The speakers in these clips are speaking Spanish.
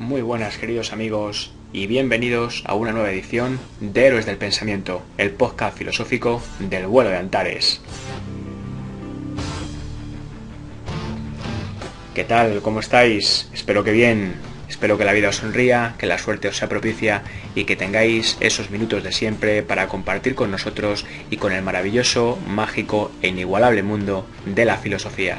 Muy buenas, queridos amigos, y bienvenidos a una nueva edición de Héroes del Pensamiento, el podcast filosófico del vuelo de Antares. ¿Qué tal? ¿Cómo estáis? Espero que bien. Espero que la vida os sonría, que la suerte os sea propicia y que tengáis esos minutos de siempre para compartir con nosotros y con el maravilloso, mágico e inigualable mundo de la filosofía.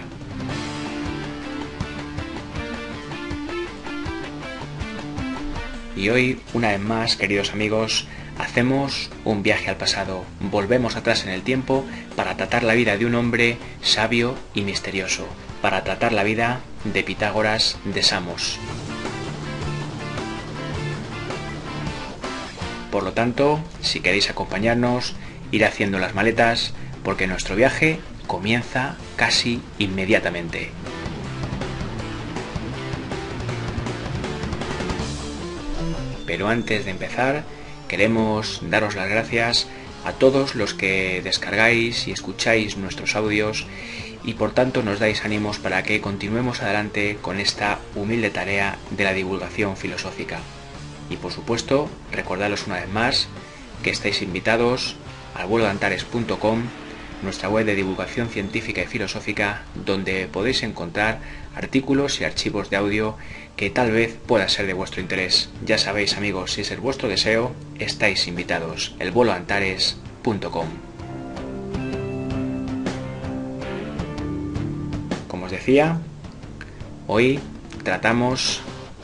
Y hoy, una vez más, queridos amigos, hacemos un viaje al pasado. Volvemos atrás en el tiempo para tratar la vida de un hombre sabio y misterioso. Para tratar la vida de Pitágoras de Samos. Por lo tanto, si queréis acompañarnos, ir haciendo las maletas, porque nuestro viaje comienza casi inmediatamente. Pero antes de empezar, queremos daros las gracias a todos los que descargáis y escucháis nuestros audios y por tanto nos dais ánimos para que continuemos adelante con esta humilde tarea de la divulgación filosófica. Y por supuesto, recordaros una vez más que estáis invitados al vuelodeantares.com, nuestra web de divulgación científica y filosófica, donde podéis encontrar artículos y archivos de audio que tal vez pueda ser de vuestro interés. Ya sabéis, amigos, si es vuestro deseo, estáis invitados. elvuelodeantares.com. Como os decía, hoy tratamos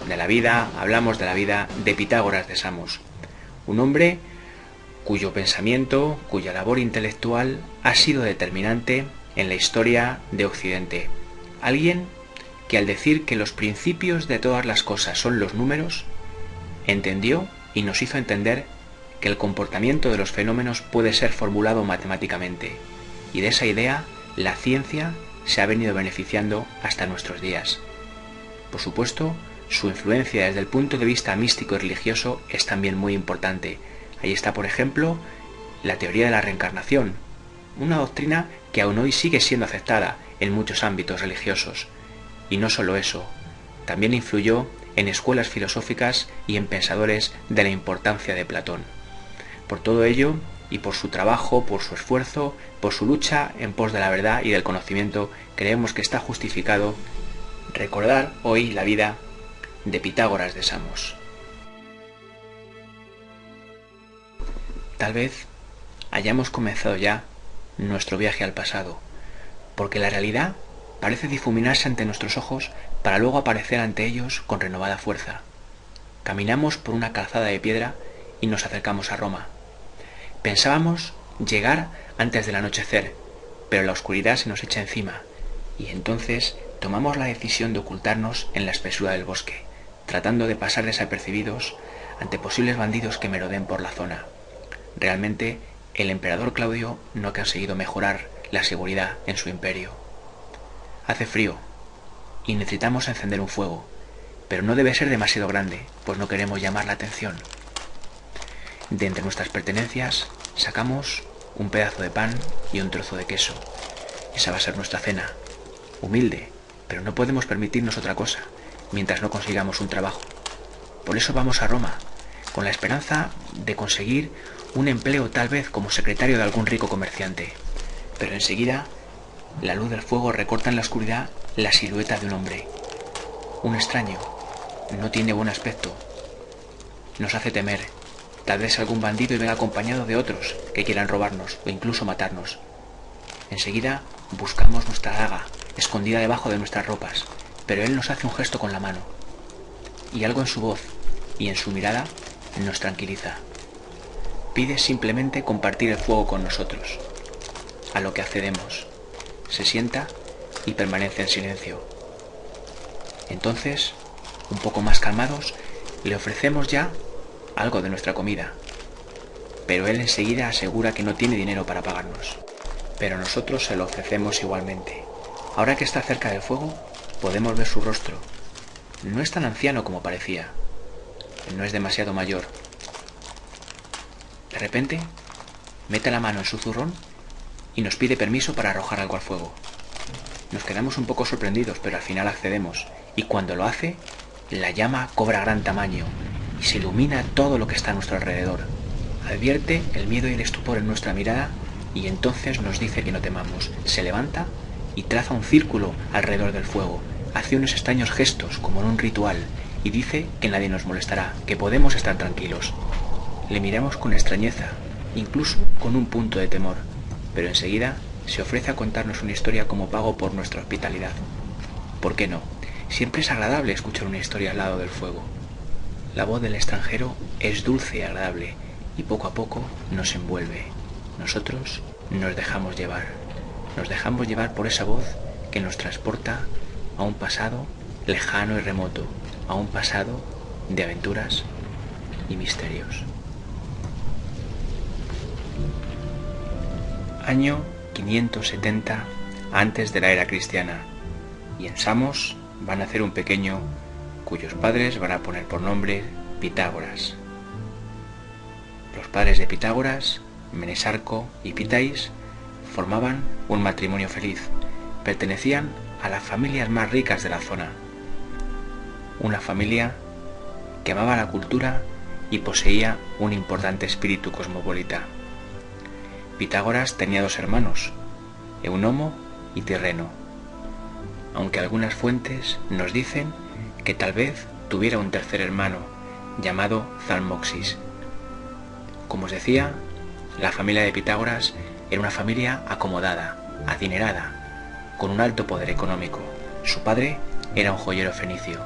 de la vida, hablamos de la vida de Pitágoras de Samos, un hombre cuyo pensamiento, cuya labor intelectual ha sido determinante en la historia de Occidente. Alguien que al decir que los principios de todas las cosas son los números, entendió y nos hizo entender que el comportamiento de los fenómenos puede ser formulado matemáticamente, y de esa idea la ciencia se ha venido beneficiando hasta nuestros días. Por supuesto, su influencia desde el punto de vista místico y religioso es también muy importante. Ahí está, por ejemplo, la teoría de la reencarnación, una doctrina que aún hoy sigue siendo aceptada en muchos ámbitos religiosos. Y no solo eso, también influyó en escuelas filosóficas y en pensadores de la importancia de Platón. Por todo ello, y por su trabajo, por su esfuerzo, por su lucha en pos de la verdad y del conocimiento, creemos que está justificado recordar hoy la vida de Pitágoras de Samos. Tal vez hayamos comenzado ya nuestro viaje al pasado, porque la realidad parece difuminarse ante nuestros ojos para luego aparecer ante ellos con renovada fuerza. Caminamos por una calzada de piedra y nos acercamos a Roma. Pensábamos llegar antes del anochecer, pero la oscuridad se nos echa encima, y entonces tomamos la decisión de ocultarnos en la espesura del bosque, tratando de pasar desapercibidos ante posibles bandidos que merodeen por la zona. Realmente, el emperador Claudio no ha conseguido mejorar la seguridad en su imperio. Hace frío y necesitamos encender un fuego, pero no debe ser demasiado grande, pues no queremos llamar la atención. De entre nuestras pertenencias sacamos un pedazo de pan y un trozo de queso. Esa va a ser nuestra cena, humilde, pero no podemos permitirnos otra cosa mientras no consigamos un trabajo. Por eso vamos a Roma, con la esperanza de conseguir un empleo tal vez como secretario de algún rico comerciante. Pero enseguida la luz del fuego recorta en la oscuridad la silueta de un hombre. Un extraño. No tiene buen aspecto. Nos hace temer. Tal vez algún bandido y venga acompañado de otros que quieran robarnos o incluso matarnos. Enseguida buscamos nuestra daga, escondida debajo de nuestras ropas, pero él nos hace un gesto con la mano. Y algo en su voz y en su mirada nos tranquiliza. Pide simplemente compartir el fuego con nosotros, a lo que accedemos. Se sienta y permanece en silencio. Entonces, un poco más calmados, le ofrecemos ya algo de nuestra comida, pero él enseguida asegura que no tiene dinero para pagarnos. Pero nosotros se lo ofrecemos igualmente. Ahora que está cerca del fuego, podemos ver su rostro. No es tan anciano como parecía. No es demasiado mayor. De repente, mete la mano en su zurrón y nos pide permiso para arrojar algo al fuego. Nos quedamos un poco sorprendidos, pero al final accedemos, y cuando lo hace, La llama cobra gran tamaño y se ilumina todo lo que está a nuestro alrededor. Advierte el miedo y el estupor en nuestra mirada y entonces nos dice que no temamos. Se levanta y traza un círculo alrededor del fuego. Hace unos extraños gestos como en un ritual y dice que nadie nos molestará, que podemos estar tranquilos. Le miramos con extrañeza, incluso con un punto de temor, pero enseguida se ofrece a contarnos una historia como pago por nuestra hospitalidad. ¿Por qué no? Siempre es agradable escuchar una historia al lado del fuego. La voz del extranjero es dulce y agradable y poco a poco nos envuelve. Nosotros nos dejamos llevar por esa voz que nos transporta a un pasado lejano y remoto, a un pasado de aventuras y misterios. Año 570 antes de la era cristiana, y en Samos van a nacer un pequeño cuyos padres van a poner por nombre Pitágoras. Los padres de Pitágoras, Menesarco y Pitais, formaban un matrimonio feliz. Pertenecían a las familias más ricas de la zona. Una familia que amaba la cultura y poseía un importante espíritu cosmopolita. Pitágoras tenía dos hermanos, Eunomo y Tirreno, aunque algunas fuentes nos dicen que tal vez tuviera un tercer hermano, llamado Zalmoxis. Como os decía, la familia de Pitágoras era una familia acomodada, adinerada, con un alto poder económico. Su padre era un joyero fenicio,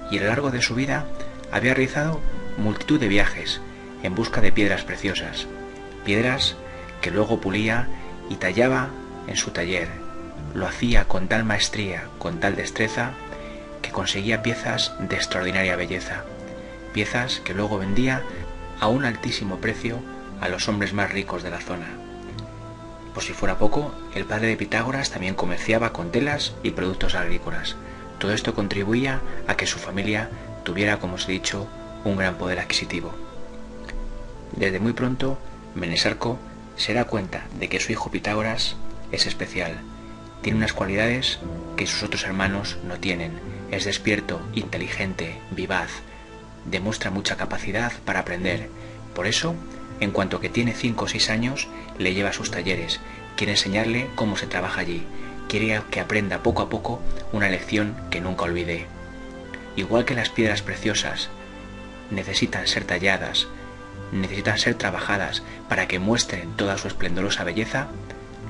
y a lo largo de su vida había realizado multitud de viajes en busca de piedras preciosas, piedras que luego pulía y tallaba en su taller. Lo hacía con tal maestría, con tal destreza, que conseguía piezas de extraordinaria belleza, piezas que luego vendía a un altísimo precio a los hombres más ricos de la zona. Por si fuera poco, el padre de Pitágoras también comerciaba con telas y productos agrícolas. Todo esto contribuía a que su familia tuviera, como os he dicho, un gran poder adquisitivo. Desde muy pronto, Menesarco se da cuenta de que su hijo Pitágoras es especial. Tiene unas cualidades que sus otros hermanos no tienen. Es despierto, inteligente, vivaz. Demuestra mucha capacidad para aprender. Por eso, en cuanto que tiene 5 o 6 años, le lleva a sus talleres. Quiere enseñarle cómo se trabaja allí. Quiere que aprenda poco a poco una lección que nunca olvide. Igual que las piedras preciosas necesitan ser talladas, necesitan ser trabajadas para que muestren toda su esplendorosa belleza,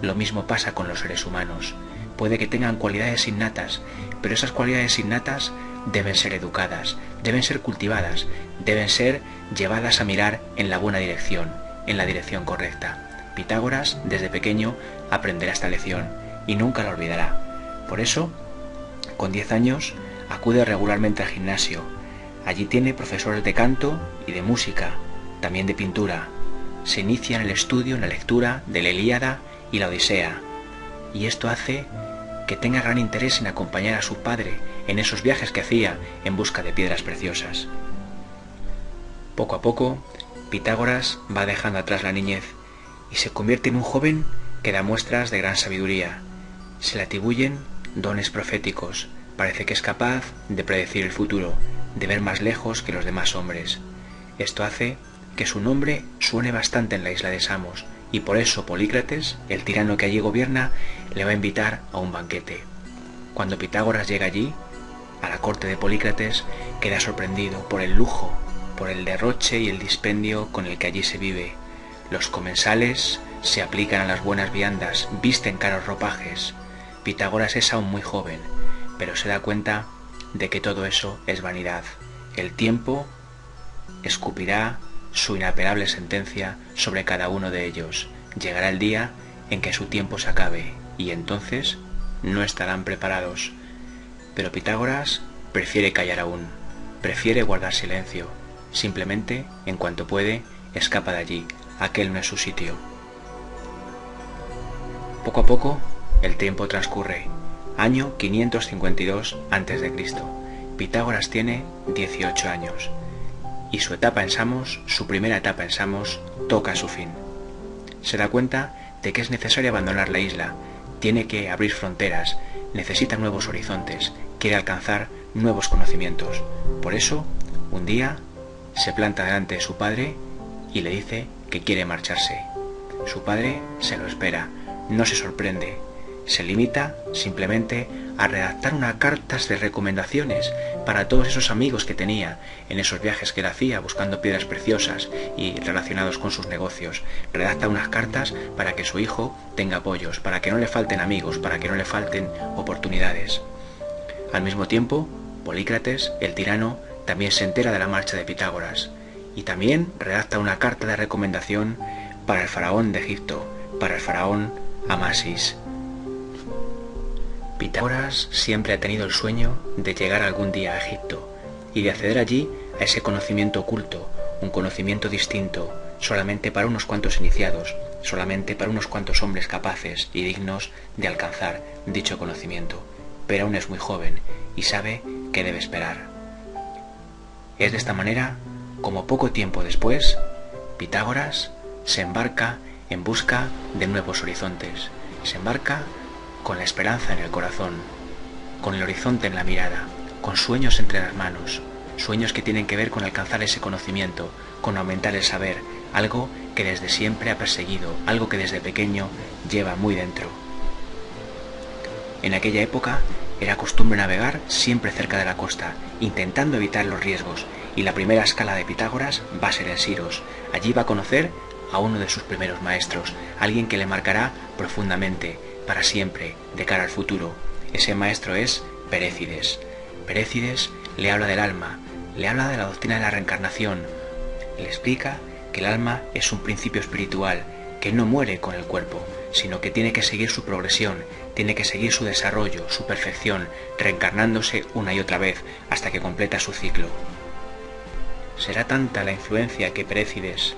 lo mismo pasa con los seres humanos. Puede que tengan cualidades innatas, pero esas cualidades innatas deben ser educadas, deben ser cultivadas, deben ser llevadas a mirar en la buena dirección, en la dirección correcta. Pitágoras, desde pequeño, aprenderá esta lección y nunca la olvidará. Por eso, con 10 años, acude regularmente al gimnasio. Allí tiene profesores de canto y de música, también de pintura. Se inicia en el estudio, en la lectura de la Ilíada y la Odisea, y esto hace que tenga gran interés en acompañar a su padre en esos viajes que hacía en busca de piedras preciosas. Poco a poco, Pitágoras va dejando atrás la niñez y se convierte en un joven que da muestras de gran sabiduría. Se le atribuyen dones proféticos. Parece que es capaz de predecir el futuro, de ver más lejos que los demás hombres. Esto hace que su nombre suene bastante en la isla de Samos, y por eso Polícrates, el tirano que allí gobierna, le va a invitar a un banquete. Cuando Pitágoras llega allí, a la corte de Polícrates, queda sorprendido por el lujo, por el derroche y el dispendio con el que allí se vive. Los comensales se aplican a las buenas viandas, visten caros ropajes. Pitágoras es aún muy joven, pero se da cuenta de que todo eso es vanidad. El tiempo escupirá su inapelable sentencia sobre cada uno de ellos. Llegará el día en que su tiempo se acabe, y entonces no estarán preparados. Pero Pitágoras prefiere callar aún, prefiere guardar silencio. Simplemente, en cuanto puede, escapa de allí. Aquel no es su sitio. Poco a poco, el tiempo transcurre. Año 552 a.C. Pitágoras tiene 18 años. Y su etapa en Samos, su primera etapa en Samos, toca a su fin. Se da cuenta de que es necesario abandonar la isla, tiene que abrir fronteras, necesita nuevos horizontes, quiere alcanzar nuevos conocimientos. Por eso, un día, se planta delante de su padre y le dice que quiere marcharse. Su padre se lo espera, no se sorprende. Se limita simplemente a redactar unas cartas de recomendaciones para todos esos amigos que tenía en esos viajes que él hacía buscando piedras preciosas y relacionados con sus negocios. Redacta unas cartas para que su hijo tenga apoyos, para que no le falten amigos, para que no le falten oportunidades. Al mismo tiempo, Polícrates, el tirano, también se entera de la marcha de Pitágoras y también redacta una carta de recomendación para el faraón de Egipto, para el faraón Amasis. Pitágoras siempre ha tenido el sueño de llegar algún día a Egipto y de acceder allí a ese conocimiento oculto, un conocimiento distinto, solamente para unos cuantos iniciados, solamente para unos cuantos hombres capaces y dignos de alcanzar dicho conocimiento. Pero aún es muy joven y sabe que debe esperar. Es de esta manera como poco tiempo después, Pitágoras se embarca en busca de nuevos horizontes, se embarca con la esperanza en el corazón, con el horizonte en la mirada, con sueños entre las manos, sueños que tienen que ver con alcanzar ese conocimiento, con aumentar el saber, algo que desde siempre ha perseguido, algo que desde pequeño lleva muy dentro. En aquella época era costumbre navegar siempre cerca de la costa, intentando evitar los riesgos, y la primera escala de Pitágoras va a ser en Siros. Allí va a conocer a uno de sus primeros maestros, alguien que le marcará profundamente, para siempre, de cara al futuro. Ese maestro es Perécides. Perécides le habla del alma, le habla de la doctrina de la reencarnación, le explica que el alma es un principio espiritual, que no muere con el cuerpo, sino que tiene que seguir su progresión, tiene que seguir su desarrollo, su perfección, reencarnándose una y otra vez hasta que completa su ciclo. Será tanta la influencia que Perécides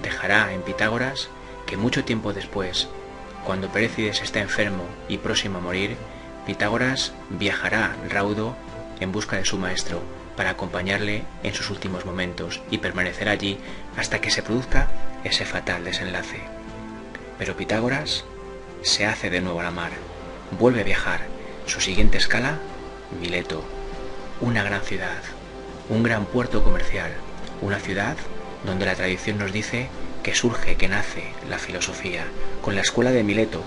dejará en Pitágoras que mucho tiempo después, cuando Perécides está enfermo y próximo a morir, Pitágoras viajará raudo en busca de su maestro para acompañarle en sus últimos momentos y permanecerá allí hasta que se produzca ese fatal desenlace. Pero Pitágoras se hace de nuevo a la mar, vuelve a viajar. Su siguiente escala, Mileto, una gran ciudad, un gran puerto comercial, una ciudad donde la tradición nos dice que surge, que nace la filosofía, con la escuela de Mileto,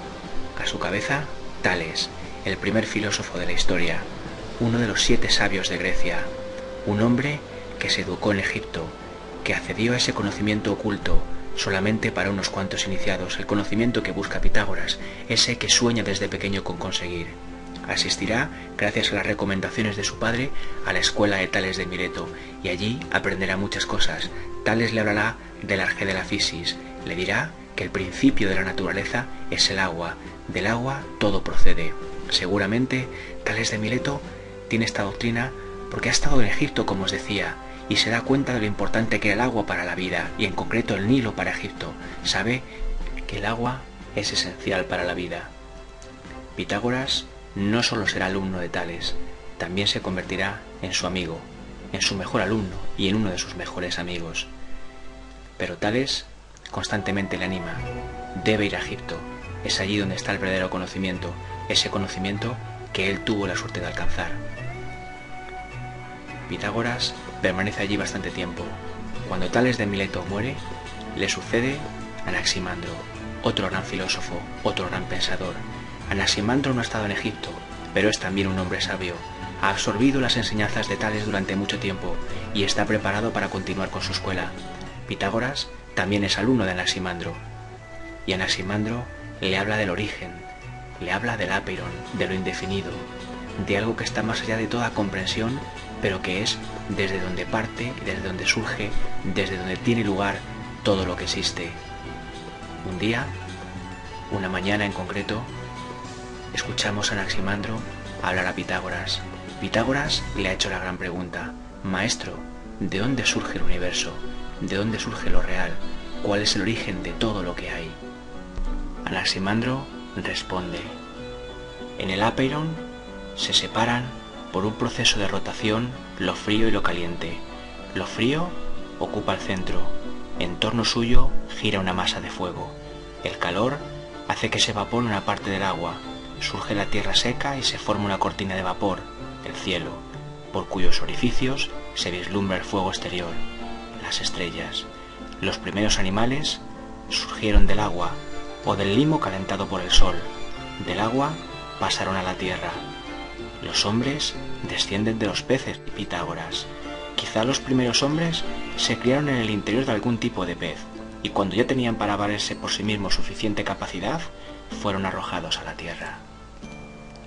a su cabeza Tales, el primer filósofo de la historia, uno de los 7 sabios de Grecia, un hombre que se educó en Egipto, que accedió a ese conocimiento oculto solamente para unos cuantos iniciados, el conocimiento que busca Pitágoras, ese que sueña desde pequeño con conseguir. Asistirá, gracias a las recomendaciones de su padre, a la escuela de Tales de Mileto, y allí aprenderá muchas cosas. Tales le hablará del arjé de la fisis, le dirá que el principio de la naturaleza es el agua, del agua todo procede. Seguramente Tales de Mileto tiene esta doctrina porque ha estado en Egipto, como os decía, y se da cuenta de lo importante que era el agua para la vida, y en concreto el Nilo para Egipto. Sabe que el agua es esencial para la vida. Pitágoras no solo será alumno de Tales, también se convertirá en su amigo, en su mejor alumno y en uno de sus mejores amigos. Pero Tales constantemente le anima, debe ir a Egipto, es allí donde está el verdadero conocimiento, ese conocimiento que él tuvo la suerte de alcanzar. Pitágoras permanece allí bastante tiempo. Cuando Tales de Mileto muere, le sucede Anaximandro, otro gran filósofo, otro gran pensador. Anaximandro no ha estado en Egipto, pero es también un hombre sabio. Ha absorbido las enseñanzas de Tales durante mucho tiempo y está preparado para continuar con su escuela. Pitágoras también es alumno de Anaximandro. Y Anaximandro le habla del origen, le habla del apeiron, de lo indefinido, de algo que está más allá de toda comprensión, pero que es desde donde parte, desde donde surge, desde donde tiene lugar todo lo que existe. Un día, una mañana en concreto, escuchamos a Anaximandro hablar a Pitágoras. Pitágoras le ha hecho la gran pregunta: Maestro, ¿de dónde surge el universo? ¿De dónde surge lo real? ¿Cuál es el origen de todo lo que hay? Anaximandro responde: en el apeiron se separan por un proceso de rotación lo frío y lo caliente. Lo frío ocupa el centro, en torno suyo gira una masa de fuego. El calor hace que se evapore una parte del agua, surge la tierra seca y se forma una cortina de vapor, el cielo. por cuyos orificios se vislumbra el fuego exterior, las estrellas. Los primeros animales surgieron del agua o del limo calentado por el sol. Del agua pasaron a la tierra. Los hombres descienden de los peces y Pitágoras. Quizá los primeros hombres se criaron en el interior de algún tipo de pez, y cuando ya tenían para valerse por sí mismos suficiente capacidad, fueron arrojados a la tierra.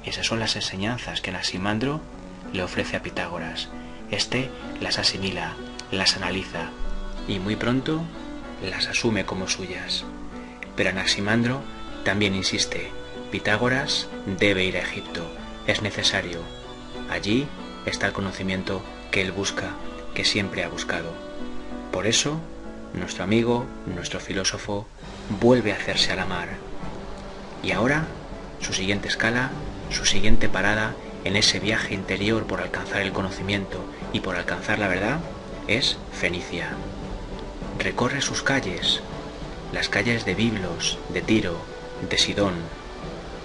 Esas son las enseñanzas que Anaximandro le ofrece a Pitágoras. Este las asimila, las analiza, y muy pronto las asume como suyas. Pero Anaximandro también insiste: Pitágoras debe ir a Egipto, es necesario. Allí está el conocimiento que él busca, que siempre ha buscado. Por eso, nuestro amigo, nuestro filósofo, vuelve a hacerse a la mar. Y ahora, su siguiente escala, su siguiente parada en ese viaje interior por alcanzar el conocimiento y por alcanzar la verdad, es Fenicia. Recorre sus calles, las calles de Biblos, de Tiro, de Sidón.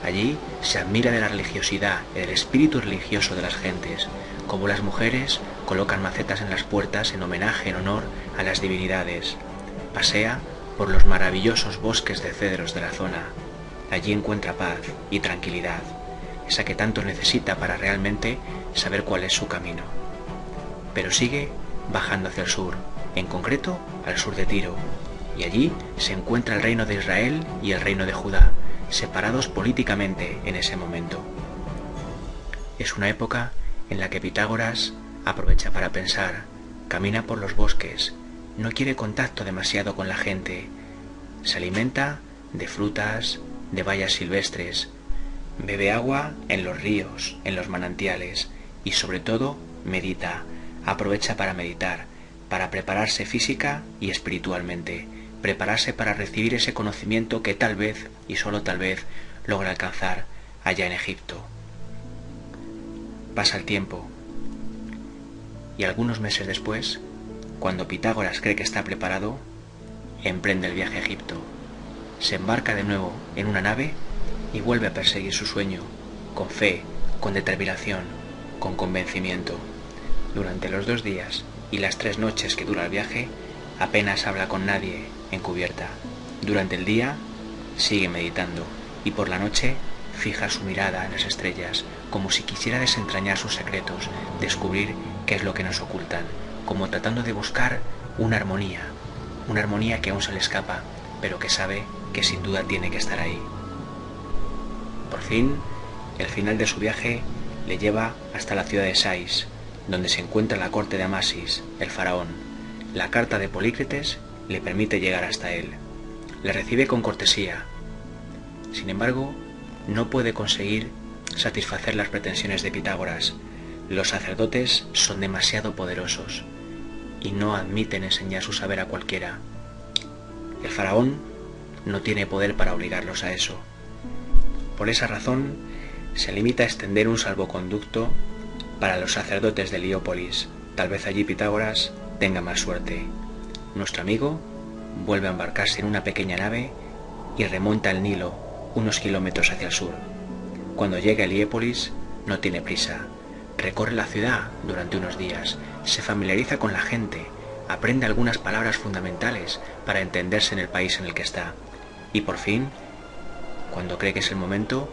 Allí se admira de la religiosidad y del espíritu religioso de las gentes, como las mujeres colocan macetas en las puertas en homenaje, en honor a las divinidades. Pasea por los maravillosos bosques de cedros de la zona. Allí encuentra paz y tranquilidad, esa que tanto necesita para realmente saber cuál es su camino. Pero sigue bajando hacia el sur, en concreto al sur de Tiro, y allí se encuentra el reino de Israel y el reino de Judá, separados políticamente en ese momento. Es una época en la que Pitágoras aprovecha para pensar, camina por los bosques, no quiere contacto demasiado con la gente, se alimenta de frutas, de bayas silvestres, bebe agua en los ríos, en los manantiales y sobre todo medita, aprovecha para meditar, para prepararse física y espiritualmente, prepararse para recibir ese conocimiento que tal vez, y solo tal vez, logra alcanzar allá en Egipto. Pasa el tiempo, y algunos meses después, cuando Pitágoras cree que está preparado, emprende el viaje a Egipto. Se embarca de nuevo en una nave y vuelve a perseguir su sueño, con fe, con determinación, con convencimiento. Durante los 2 días y las 3 noches que dura el viaje, apenas habla con nadie, encubierta. Durante el día sigue meditando y por la noche fija su mirada en las estrellas, como si quisiera desentrañar sus secretos, descubrir qué es lo que nos ocultan, como tratando de buscar una armonía que aún se le escapa, pero que sabe que sin duda tiene que estar ahí. Por fin, el final de su viaje le lleva hasta la ciudad de Sais, donde se encuentra la corte de Amasis, el faraón. La carta de Polícrates le permite llegar hasta él. Le recibe con cortesía. Sin embargo, no puede conseguir satisfacer las pretensiones de Pitágoras. Los sacerdotes son demasiado poderosos y no admiten enseñar su saber a cualquiera. El faraón no tiene poder para obligarlos a eso. Por esa razón, se limita a extender un salvoconducto para los sacerdotes de Heliópolis. Tal vez allí Pitágoras tenga más suerte. Nuestro amigo vuelve a embarcarse en una pequeña nave y remonta el Nilo unos kilómetros hacia el sur. Cuando llega a Heliópolis, no tiene prisa. Recorre la ciudad durante unos días, se familiariza con la gente, aprende algunas palabras fundamentales para entenderse en el país en el que está. Y por fin, cuando cree que es el momento,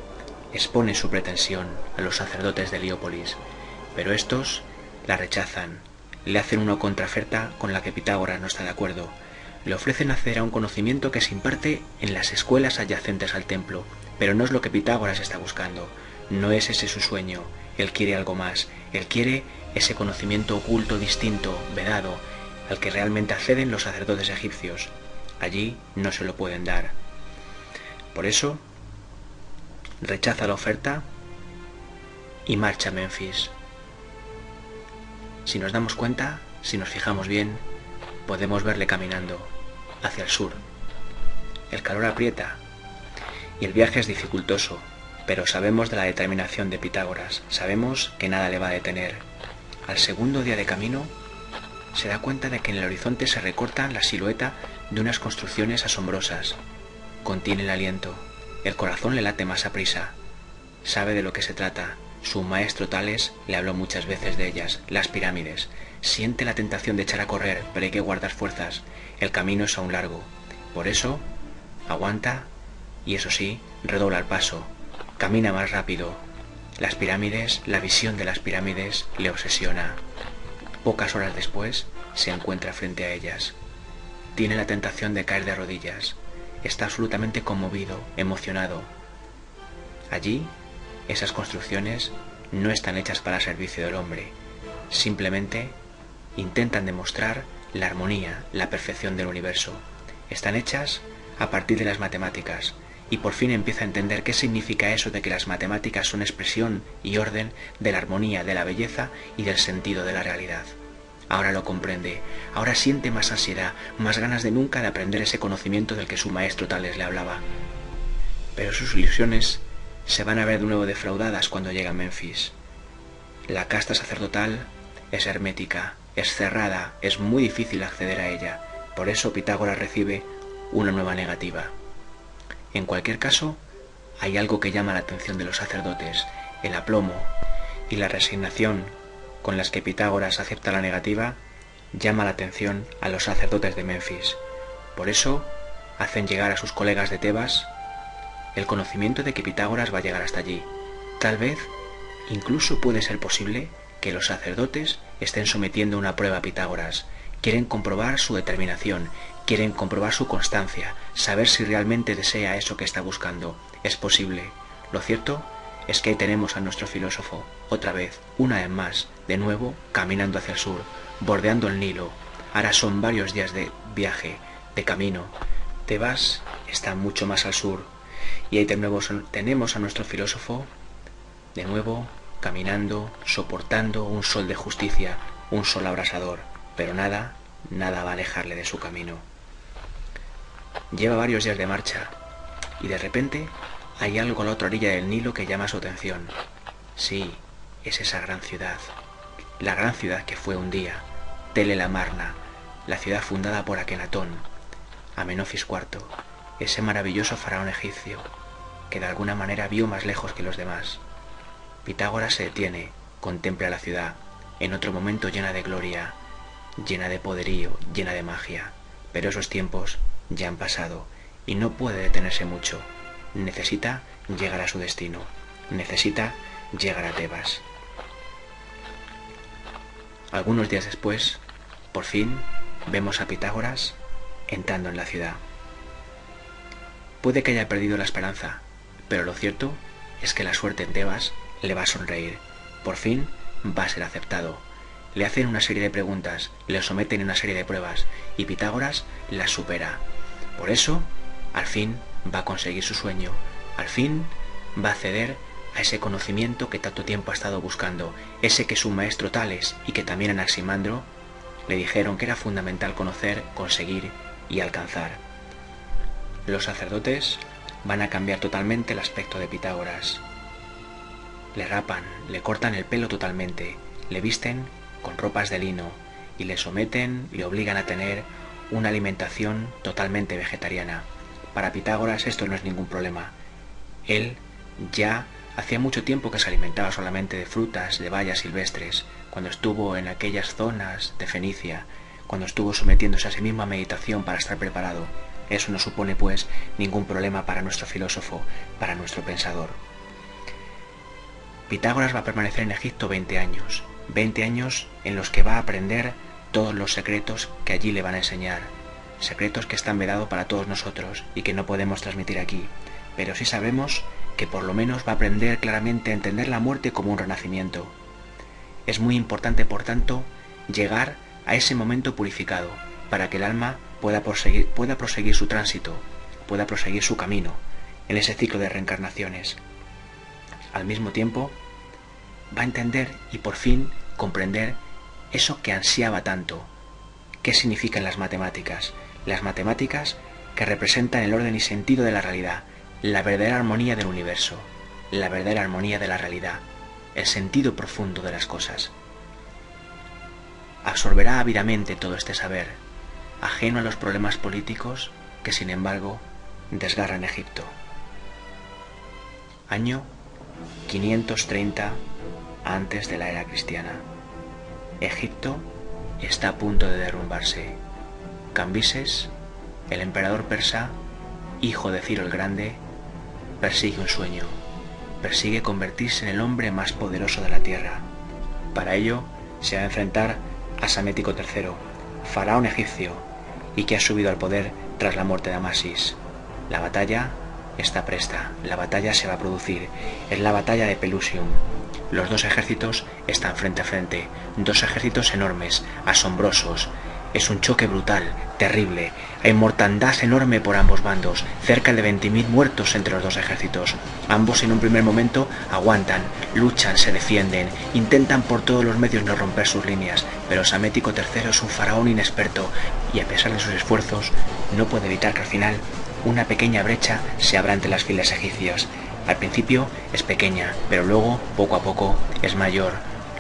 expone su pretensión a los sacerdotes de Heliópolis, pero estos la rechazan, le hacen una contraoferta con la que Pitágoras no está de acuerdo. Le ofrecen acceder a un conocimiento que se imparte en las escuelas adyacentes al templo, pero no es lo que Pitágoras está buscando, no es ese su sueño. Él quiere algo más, él quiere ese conocimiento oculto, distinto, vedado, al que realmente acceden los sacerdotes egipcios. Allí no se lo pueden dar. Por eso, rechaza la oferta y marcha a Menfis. Si nos damos cuenta, si nos fijamos bien, podemos verle caminando hacia el sur. El calor aprieta y el viaje es dificultoso, pero sabemos de la determinación de Pitágoras, sabemos que nada le va a detener. Al segundo día de camino, se da cuenta de que en el horizonte se recorta la silueta de unas construcciones asombrosas. Contiene el aliento, el corazón le late más aprisa. Sabe de lo que se trata, Su maestro Tales le habló muchas veces de ellas, las pirámides. Siente la tentación de echar a correr, pero hay que guardar fuerzas. El camino es aún largo. Por eso, aguanta y eso sí, redobla el paso. Camina más rápido. Las pirámides, la visión de las pirámides le obsesiona. Pocas horas después, se encuentra frente a ellas. Tiene la tentación de caer de rodillas. Está absolutamente conmovido, emocionado. Allí, esas construcciones no están hechas para servicio del hombre. Simplemente intentan demostrar la armonía, la perfección del universo. Están hechas a partir de las matemáticas. Y por fin empieza a entender qué significa eso de que las matemáticas son expresión y orden de la armonía, de la belleza y del sentido de la realidad. Ahora lo comprende, ahora siente más ansiedad, más ganas de nunca de aprender ese conocimiento del que su maestro Tales le hablaba. Pero sus ilusiones se van a ver de nuevo defraudadas cuando llega a Menfis. La casta sacerdotal es hermética, es cerrada, es muy difícil acceder a ella. Por eso Pitágoras recibe una nueva negativa. En cualquier caso, hay algo que llama la atención de los sacerdotes, el aplomo y la resignación con las que Pitágoras acepta la negativa llama la atención a los sacerdotes de Menfis. Por eso hacen llegar a sus colegas de Tebas el conocimiento de que Pitágoras va a llegar hasta allí. Tal vez, incluso puede ser posible que los sacerdotes estén sometiendo una prueba a Pitágoras. Quieren comprobar su determinación, quieren comprobar su constancia, saber si realmente desea eso que está buscando. Es posible. Lo cierto es que ahí tenemos a nuestro filósofo, otra vez, una vez más, de nuevo, caminando hacia el sur, bordeando el Nilo. Ahora son varios días de viaje, de camino. Tebas está mucho más al sur, y ahí de nuevo tenemos a nuestro filósofo, de nuevo, caminando, soportando un sol de justicia, un sol abrasador, pero nada va a alejarle de su camino. Lleva varios días de marcha, y de repente hay algo a la otra orilla del Nilo que llama su atención. Sí, es esa gran ciudad. La gran ciudad que fue un día, Tel el Amarna, la ciudad fundada por Akenatón, Amenofis IV, ese maravilloso faraón egipcio, que de alguna manera vio más lejos que los demás. Pitágoras se detiene, contempla la ciudad, en otro momento llena de gloria, llena de poderío, llena de magia, pero esos tiempos ya han pasado y no puede detenerse mucho. Necesita llegar a su destino, necesita llegar a Tebas. Algunos días después, por fin, vemos a Pitágoras entrando en la ciudad. Puede que haya perdido la esperanza, pero lo cierto es que la suerte en Tebas le va a sonreír. Por fin va a ser aceptado. Le hacen una serie de preguntas, le someten a una serie de pruebas y Pitágoras las supera. Por eso, al fin va a conseguir su sueño, al fin va a acceder a ese conocimiento que tanto tiempo ha estado buscando, ese que su maestro Tales y que también Anaximandro le dijeron que era fundamental conocer, conseguir y alcanzar. Los sacerdotes van a cambiar totalmente el aspecto de Pitágoras. Le rapan, le cortan el pelo totalmente, le visten con ropas de lino y le someten, le obligan a tener una alimentación totalmente vegetariana. Para Pitágoras esto no es ningún problema. Él ya hacía mucho tiempo que se alimentaba solamente de frutas, de bayas silvestres, cuando estuvo en aquellas zonas de Fenicia, cuando estuvo sometiéndose a sí mismo a meditación para estar preparado. Eso no supone, pues, ningún problema para nuestro filósofo, para nuestro pensador. Pitágoras va a permanecer en Egipto 20 años en los que va a aprender todos los secretos que allí le van a enseñar, secretos que están vedados para todos nosotros y que no podemos transmitir aquí, pero sí sabemos que por lo menos va a aprender claramente a entender la muerte como un renacimiento. Es muy importante, por tanto, llegar a ese momento purificado, para que el alma pueda proseguir su tránsito, pueda proseguir su camino, en ese ciclo de reencarnaciones. Al mismo tiempo, va a entender y por fin comprender eso que ansiaba tanto. ¿Qué significan las matemáticas? Las matemáticas que representan el orden y sentido de la realidad, la verdadera armonía del universo, la verdadera armonía de la realidad, el sentido profundo de las cosas. Absorberá ávidamente todo este saber, ajeno a los problemas políticos que, sin embargo, desgarran Egipto. Año 530 antes de la era cristiana. Egipto está a punto de derrumbarse. Cambises, el emperador persa, hijo de Ciro el Grande, persigue un sueño. Persigue convertirse en el hombre más poderoso de la tierra. Para ello se va a enfrentar a Psamético III, faraón egipcio, y que ha subido al poder tras la muerte de Amasis. La batalla está presta, la batalla se va a producir, es la batalla de Pelusium. Los dos ejércitos están frente a frente, dos ejércitos enormes, asombrosos. Es un choque brutal, terrible. Hay mortandad enorme por ambos bandos, cerca de 20.000 muertos entre los dos ejércitos. Ambos en un primer momento aguantan, luchan, se defienden, intentan por todos los medios no romper sus líneas, pero Psamético III es un faraón inexperto y a pesar de sus esfuerzos no puede evitar que al final una pequeña brecha se abra entre las filas egipcias. Al principio es pequeña, pero luego, poco a poco, es mayor.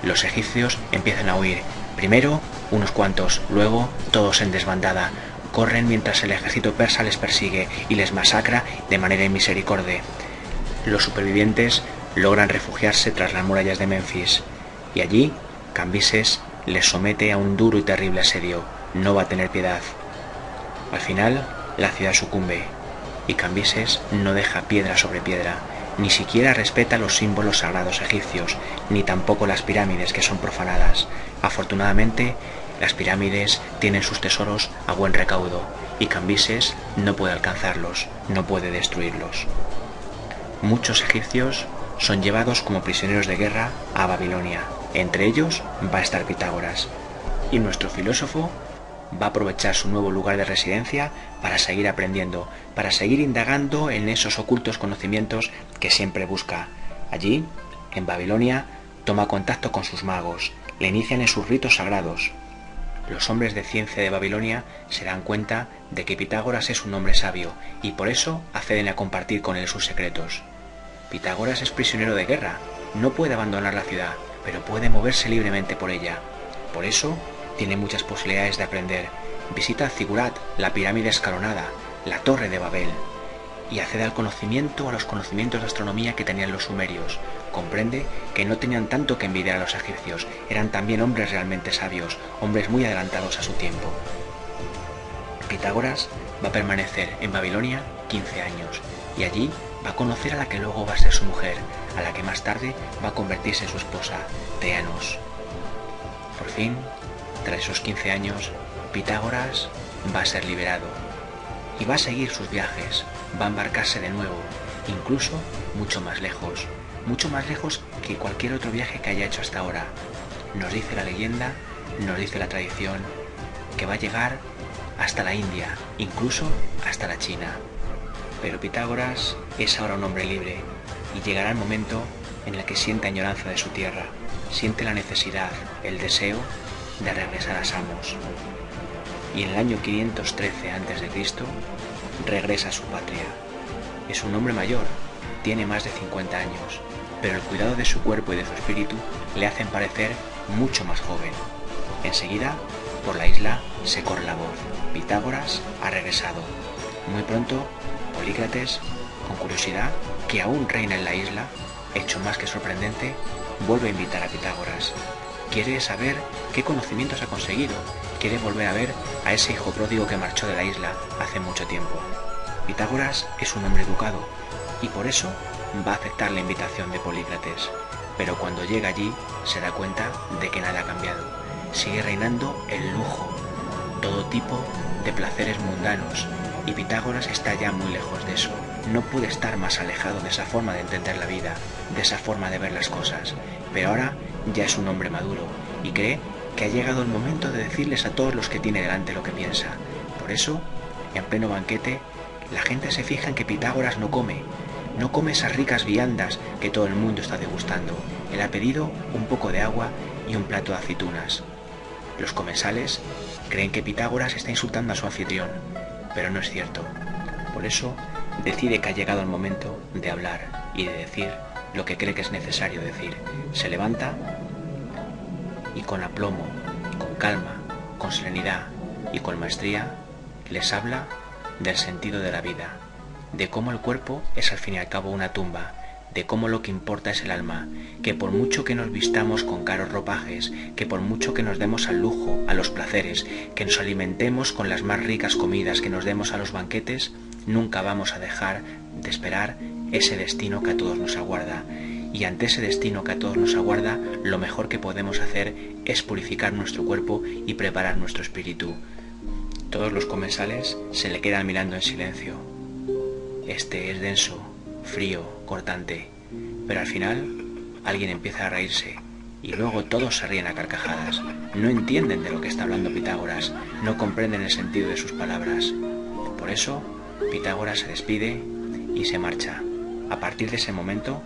Los egipcios empiezan a huir. Primero unos cuantos, luego todos en desbandada. Corren mientras el ejército persa les persigue y les masacra de manera inmisericordia. Los supervivientes logran refugiarse tras las murallas de Menfis y allí Cambises les somete a un duro y terrible asedio. No va a tener piedad. Al final la ciudad sucumbe y Cambises no deja piedra sobre piedra. Ni siquiera respeta los símbolos sagrados egipcios, ni tampoco las pirámides que son profanadas. Afortunadamente, las pirámides tienen sus tesoros a buen recaudo y Cambises no puede alcanzarlos, no puede destruirlos. Muchos egipcios son llevados como prisioneros de guerra a Babilonia. Entre ellos va a estar Pitágoras. Y nuestro filósofo va a aprovechar su nuevo lugar de residencia para seguir aprendiendo, para seguir indagando en esos ocultos conocimientos que siempre busca. Allí, en Babilonia, toma contacto con sus magos, le inician en sus ritos sagrados. Los hombres de ciencia de Babilonia se dan cuenta de que Pitágoras es un hombre sabio y por eso acceden a compartir con él sus secretos. Pitágoras es prisionero de guerra, no puede abandonar la ciudad, pero puede moverse libremente por ella. Por eso tiene muchas posibilidades de aprender. Visita Zigurat, la pirámide escalonada, la torre de Babel, y accede al conocimiento, a los conocimientos de astronomía que tenían los sumerios. Comprende que no tenían tanto que envidiar a los egipcios, eran también hombres realmente sabios, hombres muy adelantados a su tiempo. Pitágoras va a permanecer en Babilonia 15 años, y allí va a conocer a la que luego va a ser su mujer, a la que más tarde va a convertirse en su esposa, Teanos. Por fin, tras esos 15 años, Pitágoras va a ser liberado y va a seguir sus viajes, va a embarcarse de nuevo, incluso mucho más lejos que cualquier otro viaje que haya hecho hasta ahora. Nos dice la leyenda, nos dice la tradición, que va a llegar hasta la India, incluso hasta la China. Pero Pitágoras es ahora un hombre libre y llegará el momento en el que siente añoranza de su tierra, siente la necesidad, el deseo de regresar a Samos. Y en el año 513 a.C. regresa a su patria. Es un hombre mayor, tiene más de 50 años, pero el cuidado de su cuerpo y de su espíritu le hacen parecer mucho más joven. Enseguida, por la isla se corre la voz: Pitágoras ha regresado. Muy pronto, Polícrates, con curiosidad, que aún reina en la isla, hecho más que sorprendente, vuelve a invitar a Pitágoras. Quiere saber qué conocimientos ha conseguido, quiere volver a ver a ese hijo pródigo que marchó de la isla hace mucho tiempo. Pitágoras es un hombre educado y por eso va a aceptar la invitación de Polícrates, pero cuando llega allí se da cuenta de que nada ha cambiado. Sigue reinando el lujo, todo tipo de placeres mundanos, y Pitágoras está ya muy lejos de eso. No puede estar más alejado de esa forma de entender la vida, de esa forma de ver las cosas, pero ahora ya es un hombre maduro y cree que ha llegado el momento de decirles a todos los que tiene delante lo que piensa. Por eso, en pleno banquete, la gente se fija en que Pitágoras no come esas ricas viandas que todo el mundo está degustando. Él ha pedido un poco de agua y un plato de aceitunas. Los comensales creen que Pitágoras está insultando a su anfitrión, pero no es cierto. Por eso decide que ha llegado el momento de hablar y de decir lo que cree que es necesario decir. Se levanta y con aplomo, con calma, con serenidad y con maestría les habla del sentido de la vida, de cómo el cuerpo es al fin y al cabo una tumba, de cómo lo que importa es el alma, que por mucho que nos vistamos con caros ropajes, que por mucho que nos demos al lujo, a los placeres, que nos alimentemos con las más ricas comidas, que nos demos a los banquetes, nunca vamos a dejar de esperar ese destino que a todos nos aguarda. Y ante ese destino que a todos nos aguarda, lo mejor que podemos hacer es purificar nuestro cuerpo y preparar nuestro espíritu. Todos los comensales se le quedan mirando en silencio. Este es denso, frío, cortante, pero al final alguien empieza a reírse y luego todos se ríen a carcajadas. No entienden de lo que está hablando Pitágoras, no comprenden el sentido de sus palabras. Por eso, Pitágoras se despide y se marcha. A partir de ese momento,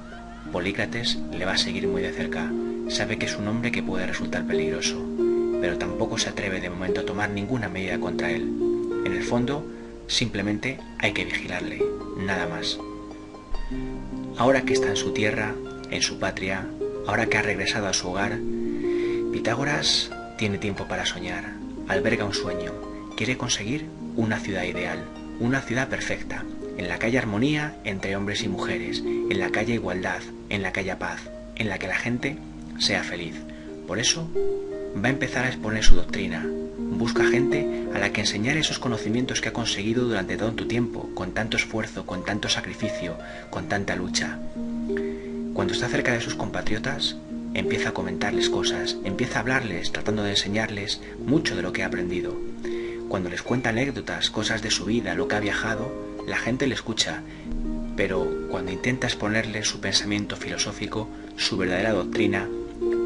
Polícrates le va a seguir muy de cerca. Sabe que es un hombre que puede resultar peligroso, pero tampoco se atreve de momento a tomar ninguna medida contra él. En el fondo, simplemente hay que vigilarle, nada más. Ahora que está en su tierra, en su patria, ahora que ha regresado a su hogar, Pitágoras tiene tiempo para soñar, alberga un sueño, quiere conseguir una ciudad ideal, una ciudad perfecta, en la que haya armonía entre hombres y mujeres, en la que haya igualdad, en la que haya paz, en la que la gente sea feliz. Por eso va a empezar a exponer su doctrina. Busca gente a la que enseñar esos conocimientos que ha conseguido durante tanto tiempo, con tanto esfuerzo, con tanto sacrificio, con tanta lucha. Cuando está cerca de sus compatriotas, empieza a comentarles cosas, empieza a hablarles, tratando de enseñarles mucho de lo que ha aprendido. Cuando les cuenta anécdotas, cosas de su vida, lo que ha viajado, la gente le escucha, pero cuando intenta exponerles su pensamiento filosófico, su verdadera doctrina,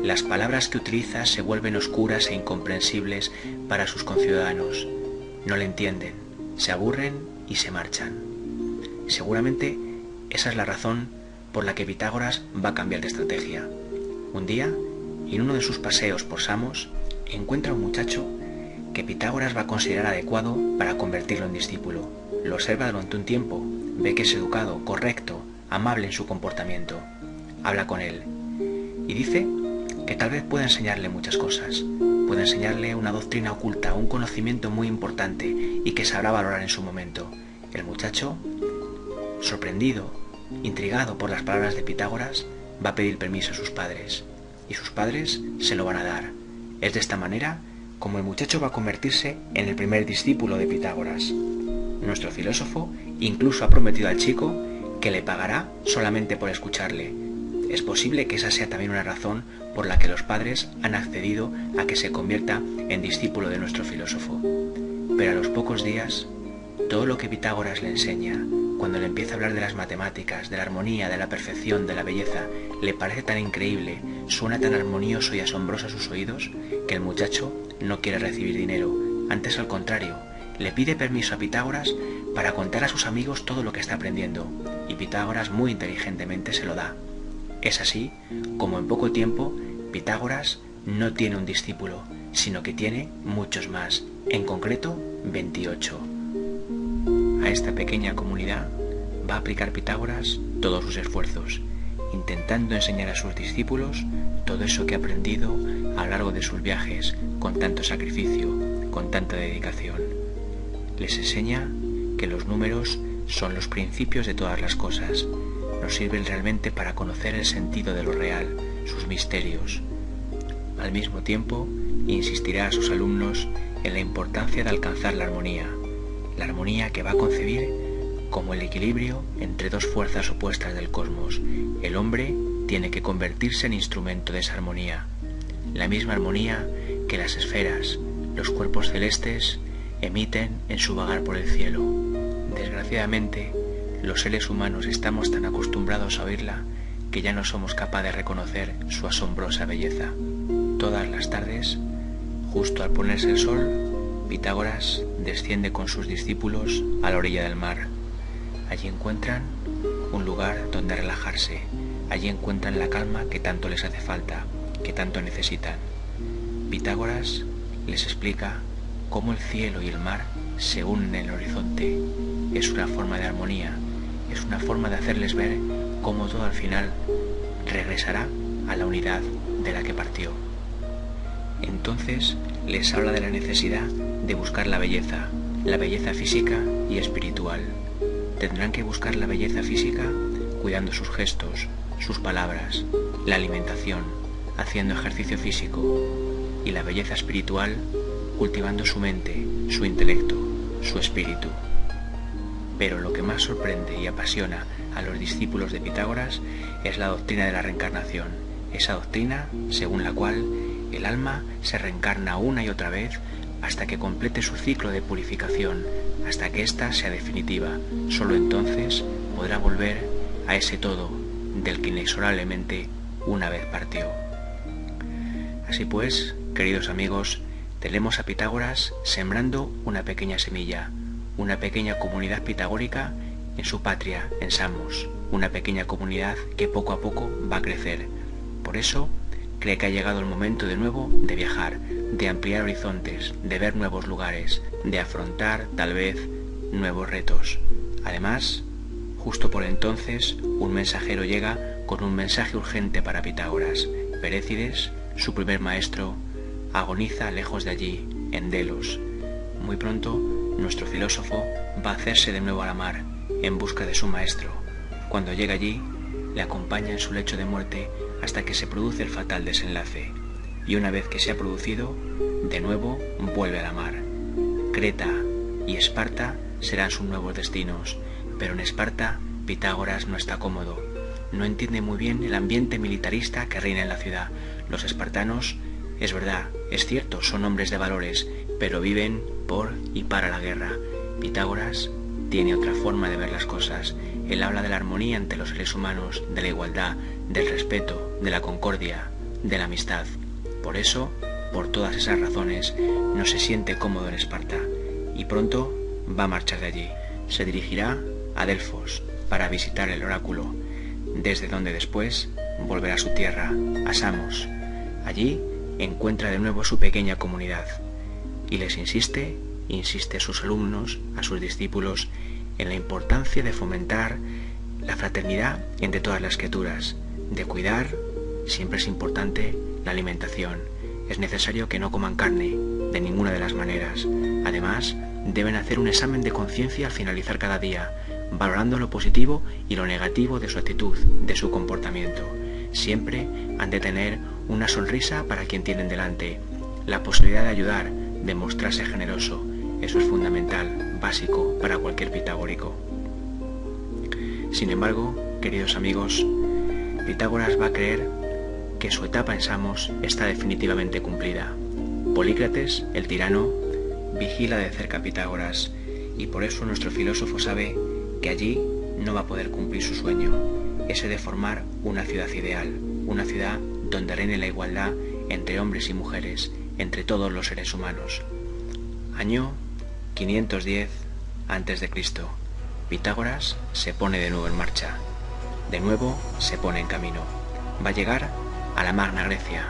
las palabras que utiliza se vuelven oscuras e incomprensibles para sus conciudadanos. No le entienden, se aburren y se marchan. Seguramente esa es la razón por la que Pitágoras va a cambiar de estrategia. Un día, en uno de sus paseos por Samos, encuentra un muchacho que Pitágoras va a considerar adecuado para convertirlo en discípulo. Lo observa durante un tiempo, ve que es educado, correcto, amable en su comportamiento. Habla con él y dice que tal vez pueda enseñarle muchas cosas. Puede enseñarle una doctrina oculta, un conocimiento muy importante y que sabrá valorar en su momento. El muchacho, sorprendido, intrigado por las palabras de Pitágoras, va a pedir permiso a sus padres y sus padres se lo van a dar. Es de esta manera como el muchacho va a convertirse en el primer discípulo de Pitágoras. Nuestro filósofo incluso ha prometido al chico que le pagará solamente por escucharle. Es posible que esa sea también una razón por la que los padres han accedido a que se convierta en discípulo de nuestro filósofo. Pero a los pocos días, todo lo que Pitágoras le enseña, cuando le empieza a hablar de las matemáticas, de la armonía, de la perfección, de la belleza, le parece tan increíble, suena tan armonioso y asombroso a sus oídos, que el muchacho no quiere recibir dinero. Antes, al contrario, le pide permiso a Pitágoras para contar a sus amigos todo lo que está aprendiendo, y Pitágoras muy inteligentemente se lo da. Es así como en poco tiempo Pitágoras no tiene un discípulo, sino que tiene muchos más, en concreto 28. A esta pequeña comunidad va a aplicar Pitágoras todos sus esfuerzos, intentando enseñar a sus discípulos todo eso que ha aprendido a lo largo de sus viajes, con tanto sacrificio, con tanta dedicación. Les enseña que los números son los principios de todas las cosas, nos sirven realmente para conocer el sentido de lo real, sus misterios. Al mismo tiempo, insistirá a sus alumnos en la importancia de alcanzar la armonía que va a concebir como el equilibrio entre dos fuerzas opuestas del cosmos. El hombre tiene que convertirse en instrumento de esa armonía, la misma armonía que las esferas, los cuerpos celestes, emiten en su vagar por el cielo. Desgraciadamente, los seres humanos estamos tan acostumbrados a oírla que ya no somos capaces de reconocer su asombrosa belleza. Todas las tardes, justo al ponerse el sol, Pitágoras desciende con sus discípulos a la orilla del mar. Allí encuentran un lugar donde relajarse, allí encuentran la calma que tanto les hace falta, que tanto necesitan. Pitágoras les explica cómo el cielo y el mar se unen en el horizonte. Es una forma de armonía, es una forma de hacerles ver cómo todo al final regresará a la unidad de la que partió. Entonces les habla de la necesidad de buscar la belleza física y espiritual. Tendrán que buscar la belleza física cuidando sus gestos, sus palabras, la alimentación, haciendo ejercicio físico, y la belleza espiritual cultivando su mente, su intelecto, su espíritu. Pero lo que más sorprende y apasiona a los discípulos de Pitágoras es la doctrina de la reencarnación, esa doctrina según la cual el alma se reencarna una y otra vez hasta que complete su ciclo de purificación, hasta que ésta sea definitiva. Solo entonces podrá volver a ese todo del que inexorablemente una vez partió. Así pues, queridos amigos, tenemos a Pitágoras sembrando una pequeña semilla, una pequeña comunidad pitagórica en su patria, en Samos, una pequeña comunidad que poco a poco va a crecer. Por eso, cree que ha llegado el momento de nuevo de viajar, de ampliar horizontes, de ver nuevos lugares, de afrontar, tal vez, nuevos retos. Además, justo por entonces, un mensajero llega con un mensaje urgente para Pitágoras. Perécides, su primer maestro, agoniza lejos de allí, en Delos. Muy pronto, nuestro filósofo va a hacerse de nuevo a la mar, en busca de su maestro. Cuando llega allí, le acompaña en su lecho de muerte hasta que se produce el fatal desenlace. Y una vez que se ha producido, de nuevo vuelve a la mar. Creta y Esparta serán sus nuevos destinos, pero en Esparta Pitágoras no está cómodo. No entiende muy bien el ambiente militarista que reina en la ciudad. Los espartanos, es verdad, es cierto, son hombres de valores, pero viven por y para la guerra. Pitágoras tiene otra forma de ver las cosas. Él habla de la armonía entre los seres humanos, de la igualdad, del respeto, de la concordia, de la amistad. Por eso, por todas esas razones, no se siente cómodo en Esparta y pronto va a marchar de allí. Se dirigirá a Delfos para visitar el oráculo, desde donde después volverá a su tierra, a Samos. Allí encuentra de nuevo su pequeña comunidad y les insiste a sus alumnos, a sus discípulos, en la importancia de fomentar la fraternidad entre todas las criaturas, de cuidar, siempre es importante, la alimentación. Es necesario que no coman carne, de ninguna de las maneras. Además, deben hacer un examen de conciencia al finalizar cada día, valorando lo positivo y lo negativo de su actitud, de su comportamiento. Siempre han de tener una sonrisa para quien tienen delante, la posibilidad de ayudar, de mostrarse generoso. Eso es fundamental, básico para cualquier pitagórico. Sin embargo, queridos amigos, Pitágoras va a creer que su etapa en Samos está definitivamente cumplida. Polícrates, el tirano, vigila de cerca a Pitágoras y por eso nuestro filósofo sabe que allí no va a poder cumplir su sueño, ese de formar una ciudad ideal, una ciudad donde reine la igualdad entre hombres y mujeres, entre todos los seres humanos. Año 510 a.C. Pitágoras se pone de nuevo en marcha. De nuevo se pone en camino. Va a llegar a la Magna Grecia,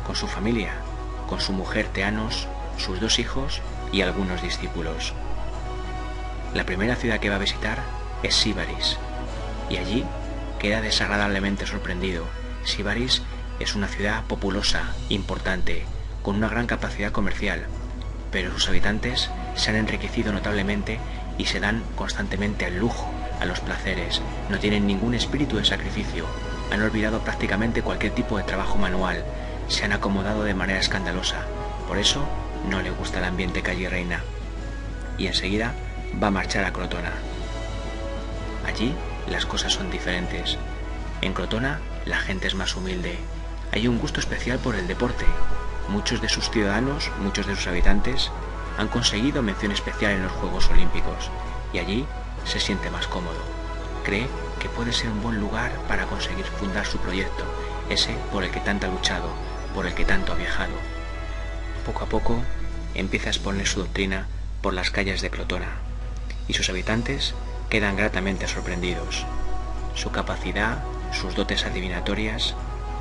con su familia, con su mujer Teanos, sus 2 hijos y algunos discípulos. La primera ciudad que va a visitar es Síbaris, y allí queda desagradablemente sorprendido. Síbaris es una ciudad populosa, importante, con una gran capacidad comercial, pero sus habitantes se han enriquecido notablemente y se dan constantemente al lujo, a los placeres, no tienen ningún espíritu de sacrificio, han olvidado prácticamente cualquier tipo de trabajo manual, se han acomodado de manera escandalosa, por eso no le gusta el ambiente que allí reina, y enseguida va a marchar a Crotona. Allí las cosas son diferentes. En Crotona la gente es más humilde, hay un gusto especial por el deporte. Muchos de sus ciudadanos, muchos de sus habitantes, han conseguido mención especial en los Juegos Olímpicos y allí se siente más cómodo. Cree que puede ser un buen lugar para conseguir fundar su proyecto, ese por el que tanto ha luchado, por el que tanto ha viajado. Poco a poco empieza a exponer su doctrina por las calles de Crotona y sus habitantes quedan gratamente sorprendidos. Su capacidad, sus dotes adivinatorias,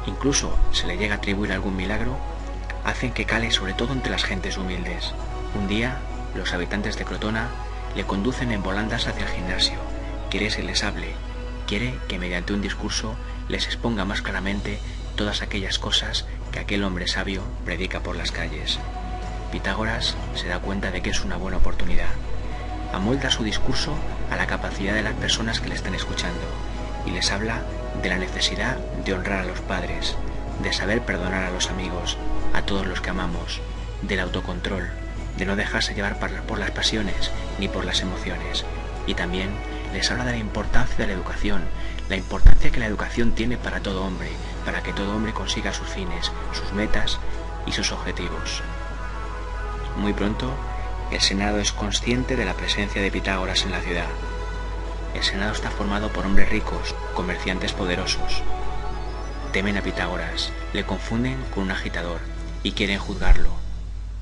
incluso se le llega a atribuir algún milagro, hacen que cale sobre todo entre las gentes humildes. Un día, los habitantes de Crotona le conducen en volandas hacia el gimnasio. Quiere que les hable, quiere que mediante un discurso les exponga más claramente todas aquellas cosas que aquel hombre sabio predica por las calles. Pitágoras se da cuenta de que es una buena oportunidad. Amolda su discurso a la capacidad de las personas que le están escuchando y les habla de la necesidad de honrar a los padres, de saber perdonar a los amigos, a todos los que amamos, del autocontrol, de no dejarse llevar por las pasiones ni por las emociones. Y también les habla de la importancia de la educación, la importancia que la educación tiene para todo hombre, para que todo hombre consiga sus fines, sus metas y sus objetivos. Muy pronto, el Senado es consciente de la presencia de Pitágoras en la ciudad. El Senado está formado por hombres ricos, comerciantes poderosos. Temen a Pitágoras, le confunden con un agitador y quieren juzgarlo,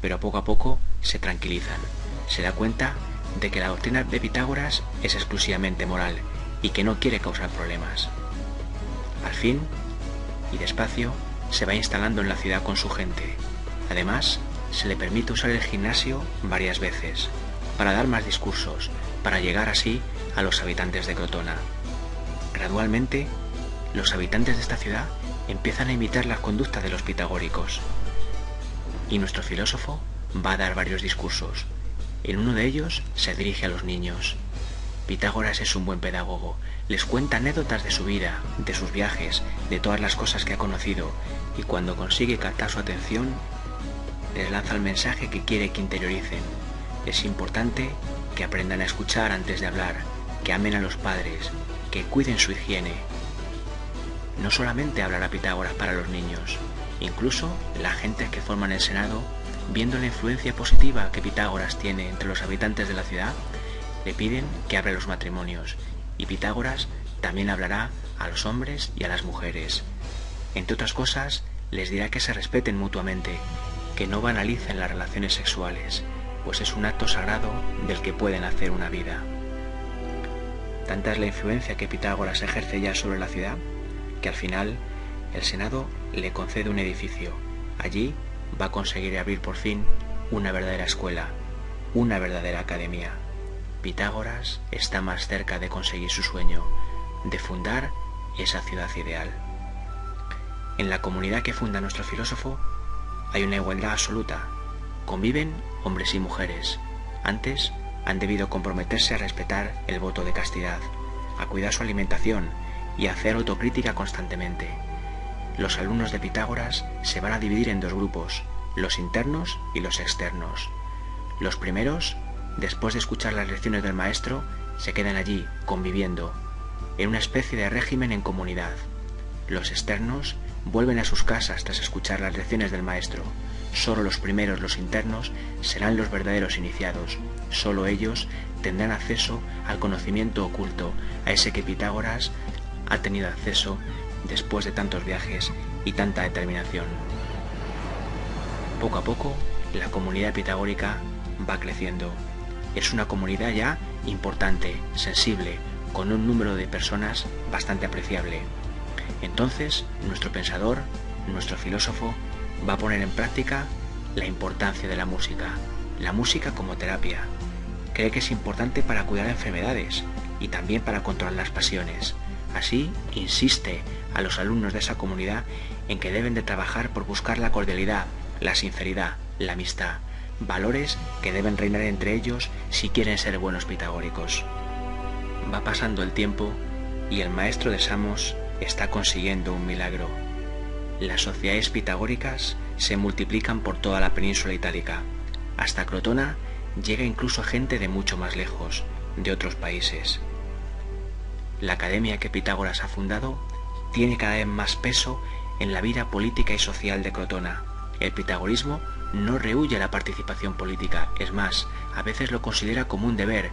pero poco a poco se tranquilizan. Se da cuenta de que la doctrina de Pitágoras es exclusivamente moral y que no quiere causar problemas. Al fin, y despacio, se va instalando en la ciudad con su gente. Además, se le permite usar el gimnasio varias veces, para dar más discursos, para llegar así a los habitantes de Crotona. Gradualmente, los habitantes de esta ciudad empiezan a imitar las conductas de los pitagóricos. Y nuestro filósofo va a dar varios discursos. En uno de ellos se dirige a los niños. Pitágoras es un buen pedagogo, les cuenta anécdotas de su vida, de sus viajes, de todas las cosas que ha conocido, y cuando consigue captar su atención, les lanza el mensaje que quiere que interioricen. Es importante que aprendan a escuchar antes de hablar, que amen a los padres, que cuiden su higiene. No solamente hablará Pitágoras para los niños, incluso la gente que forman el Senado, viendo la influencia positiva que Pitágoras tiene entre los habitantes de la ciudad, le piden que abra los matrimonios, y Pitágoras también hablará a los hombres y a las mujeres. Entre otras cosas, les dirá que se respeten mutuamente, que no banalicen las relaciones sexuales, pues es un acto sagrado del que pueden hacer una vida. Tanta es la influencia que Pitágoras ejerce ya sobre la ciudad, que al final el Senado le concede un edificio. Allí va a conseguir abrir por fin una verdadera escuela, una verdadera academia. Pitágoras está más cerca de conseguir su sueño, de fundar esa ciudad ideal. En la comunidad que funda nuestro filósofo hay una igualdad absoluta. Conviven hombres y mujeres. Antes han debido comprometerse a respetar el voto de castidad, a cuidar su alimentación y a hacer autocrítica constantemente. Los alumnos de Pitágoras se van a dividir en dos grupos, los internos y los externos. Los primeros, después de escuchar las lecciones del maestro, se quedan allí, conviviendo, en una especie de régimen en comunidad. Los externos vuelven a sus casas tras escuchar las lecciones del maestro. Solo los primeros, los internos, serán los verdaderos iniciados. Solo ellos tendrán acceso al conocimiento oculto, a ese que Pitágoras ha tenido acceso después de tantos viajes y tanta determinación. Poco a poco, la comunidad pitagórica va creciendo. Es una comunidad ya importante, sensible, con un número de personas bastante apreciable. Entonces, nuestro pensador, nuestro filósofo, va a poner en práctica la importancia de la música como terapia. Cree que es importante para cuidar enfermedades y también para controlar las pasiones. Así, insiste a los alumnos de esa comunidad en que deben de trabajar por buscar la cordialidad, la sinceridad, la amistad, valores que deben reinar entre ellos si quieren ser buenos pitagóricos. Va pasando el tiempo y el maestro de Samos está consiguiendo un milagro. Las sociedades pitagóricas se multiplican por toda la península itálica. Hasta Crotona llega incluso gente de mucho más lejos, de otros países. La academia que Pitágoras ha fundado tiene cada vez más peso en la vida política y social de Crotona. El pitagorismo no rehúye la participación política, es más, a veces lo considera como un deber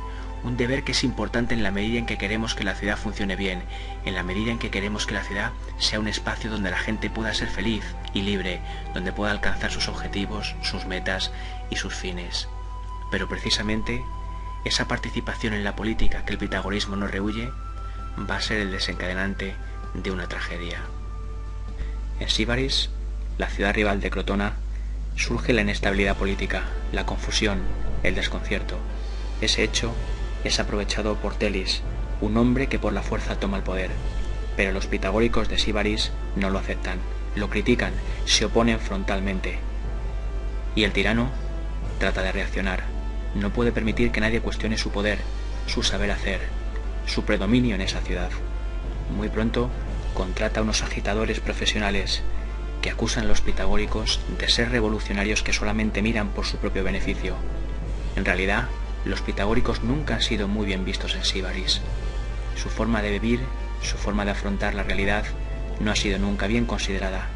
que es importante en la medida en que queremos que la ciudad funcione bien, en la medida en que queremos que la ciudad sea un espacio donde la gente pueda ser feliz y libre, donde pueda alcanzar sus objetivos, sus metas y sus fines. Pero precisamente esa participación en la política que el pitagorismo no rehúye va a ser el desencadenante de una tragedia. En Síbaris, la ciudad rival de Crotona, surge la inestabilidad política, la confusión, el desconcierto. Ese hecho es aprovechado por Telis, un hombre que por la fuerza toma el poder, pero los pitagóricos de Síbaris no lo aceptan, lo critican, se oponen frontalmente. Y el tirano trata de reaccionar, no puede permitir que nadie cuestione su poder, su saber hacer, su predominio en esa ciudad. Muy pronto contrata a unos agitadores profesionales que acusan a los pitagóricos de ser revolucionarios que solamente miran por su propio beneficio. En realidad, los pitagóricos nunca han sido muy bien vistos en Síbaris. Su forma de vivir, su forma de afrontar la realidad, no ha sido nunca bien considerada.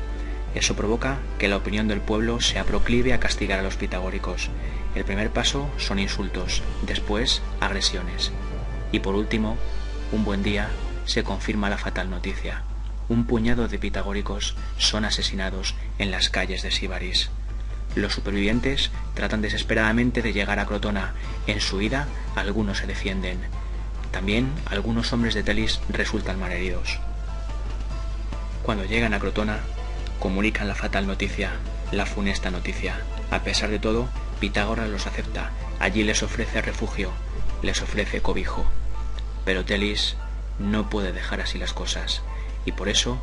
Eso provoca que la opinión del pueblo sea proclive a castigar a los pitagóricos. El primer paso son insultos, después agresiones. Y por último, un buen día se confirma la fatal noticia. Un puñado de pitagóricos son asesinados en las calles de Síbaris. Los supervivientes tratan desesperadamente de llegar a Crotona. En su huida, algunos se defienden. También algunos hombres de Telis resultan malheridos. Cuando llegan a Crotona, comunican la fatal noticia, la funesta noticia. A pesar de todo, Pitágoras los acepta. Allí les ofrece refugio, les ofrece cobijo. Pero Telis no puede dejar así las cosas, y por eso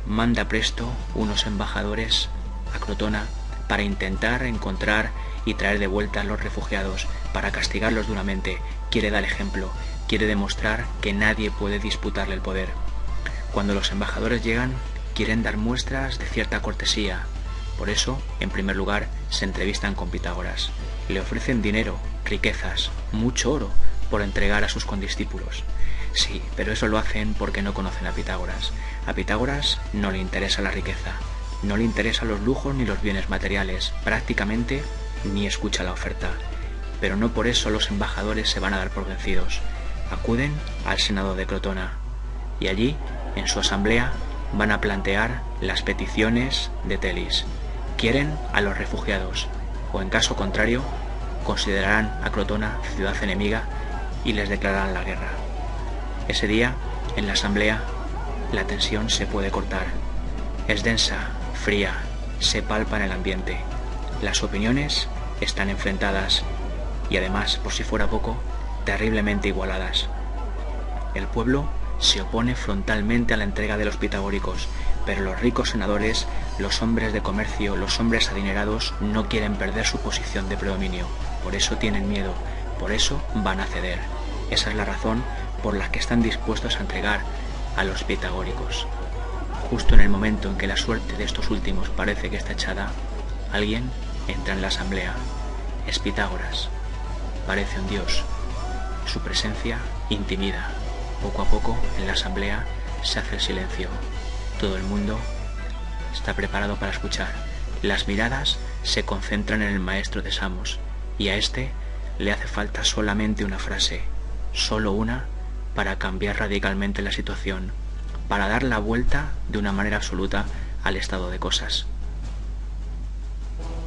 manda presto unos embajadores a Crotona para intentar encontrar y traer de vuelta a los refugiados, para castigarlos duramente. Quiere dar ejemplo, quiere demostrar que nadie puede disputarle el poder. Cuando los embajadores llegan, quieren dar muestras de cierta cortesía. Por eso, en primer lugar, se entrevistan con Pitágoras. Le ofrecen dinero, riquezas, mucho oro, por entregar a sus condiscípulos. Sí, pero eso lo hacen porque no conocen a Pitágoras. A Pitágoras no le interesa la riqueza, no le interesan los lujos ni los bienes materiales, prácticamente ni escucha la oferta. Pero no por eso los embajadores se van a dar por vencidos. Acuden al Senado de Crotona y allí, en su asamblea, van a plantear las peticiones de Telis. Quieren a los refugiados, o en caso contrario, considerarán a Crotona ciudad enemiga y les declararán la guerra. Ese día, en la asamblea, la tensión se puede cortar. Es densa, fría, se palpa en el ambiente. Las opiniones están enfrentadas y además, por si fuera poco, terriblemente igualadas. El pueblo se opone frontalmente a la entrega de los pitagóricos, pero los ricos senadores, los hombres de comercio, los hombres adinerados no quieren perder su posición de predominio. Por eso tienen miedo, por eso van a ceder. Esa es la razón por la que están dispuestos a entregar a los pitagóricos. Justo en el momento en que la suerte de estos últimos parece que está echada, alguien entra en la asamblea. Es Pitágoras. Parece un dios. Su presencia intimida. Poco a poco, en la asamblea, se hace el silencio. Todo el mundo está preparado para escuchar. Las miradas se concentran en el maestro de Samos, y a este le hace falta solamente una frase, solo una, para cambiar radicalmente la situación, para dar la vuelta de una manera absoluta al estado de cosas.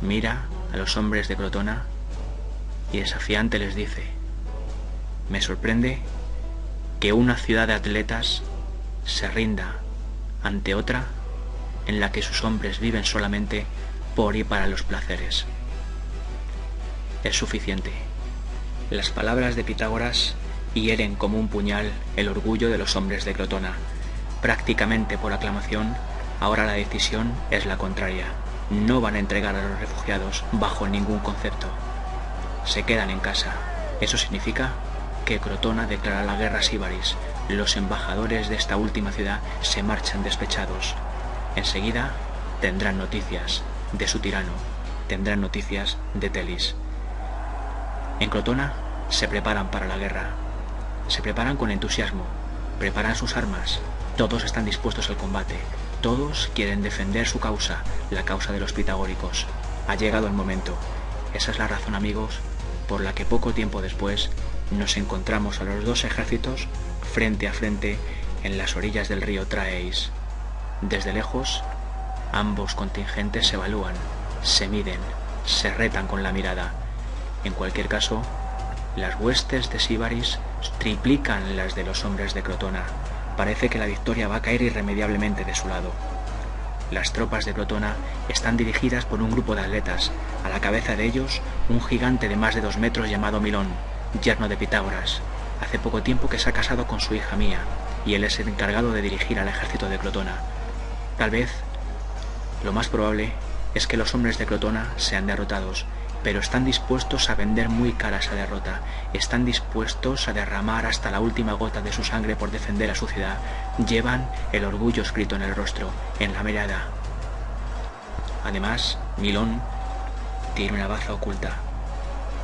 Mira a los hombres de Crotona y desafiante les dice: me sorprende que una ciudad de atletas se rinda ante otra en la que sus hombres viven solamente por y para los placeres. Es suficiente. Las palabras de Pitágoras hieren como un puñal el orgullo de los hombres de Crotona. Prácticamente por aclamación, ahora la decisión es la contraria. No van a entregar a los refugiados bajo ningún concepto. Se quedan en casa. Eso significa que Crotona declara la guerra a Síbaris. Los embajadores de esta última ciudad se marchan despechados. Enseguida tendrán noticias de su tirano, tendrán noticias de Telis. En Crotona se preparan para la guerra, se preparan con entusiasmo, preparan sus armas, todos están dispuestos al combate, todos quieren defender su causa, la causa de los pitagóricos. Ha llegado el momento. Esa es la razón, amigos, por la que poco tiempo después nos encontramos a los dos ejércitos frente a frente en las orillas del río Traeis. Desde lejos, ambos contingentes se evalúan, se miden, se retan con la mirada. En cualquier caso, las huestes de Síbaris triplican las de los hombres de Crotona. Parece que la victoria va a caer irremediablemente de su lado. Las tropas de Crotona están dirigidas por un grupo de atletas, a la cabeza de ellos un gigante de más de 2 metros llamado Milón, yerno de Pitágoras. Hace poco tiempo que se ha casado con su hija Mía, y él es el encargado de dirigir al ejército de Crotona. Tal vez, lo más probable, es que los hombres de Crotona sean derrotados pero están dispuestos a vender muy cara esa derrota, están dispuestos a derramar hasta la última gota de su sangre por defender a su ciudad. Llevan el orgullo escrito en el rostro, en la mirada. Además, Milón tiene una baza oculta.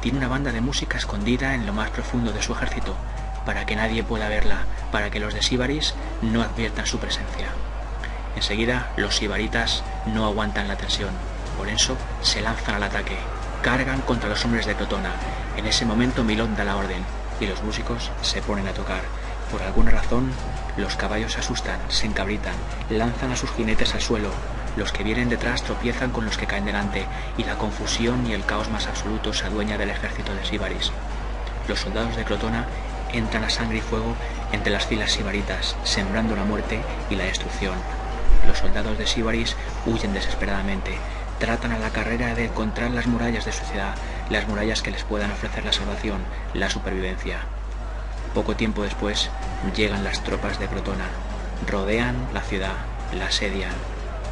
Tiene una banda de música escondida en lo más profundo de su ejército, para que nadie pueda verla, para que los de Síbaris no adviertan su presencia. Enseguida, los sibaritas no aguantan la tensión, por eso se lanzan al ataque, cargan contra los hombres de Crotona. En ese momento Milón da la orden, y los músicos se ponen a tocar. Por alguna razón, los caballos se asustan, se encabritan, lanzan a sus jinetes al suelo. Los que vienen detrás tropiezan con los que caen delante, y la confusión y el caos más absoluto se adueña del ejército de Síbaris. Los soldados de Crotona entran a sangre y fuego entre las filas sibaritas, sembrando la muerte y la destrucción. Los soldados de Síbaris huyen desesperadamente, tratan a la carrera de encontrar las murallas de su ciudad, las murallas que les puedan ofrecer la salvación, la supervivencia. Poco tiempo después llegan las tropas de Crotona, rodean la ciudad, la asedian.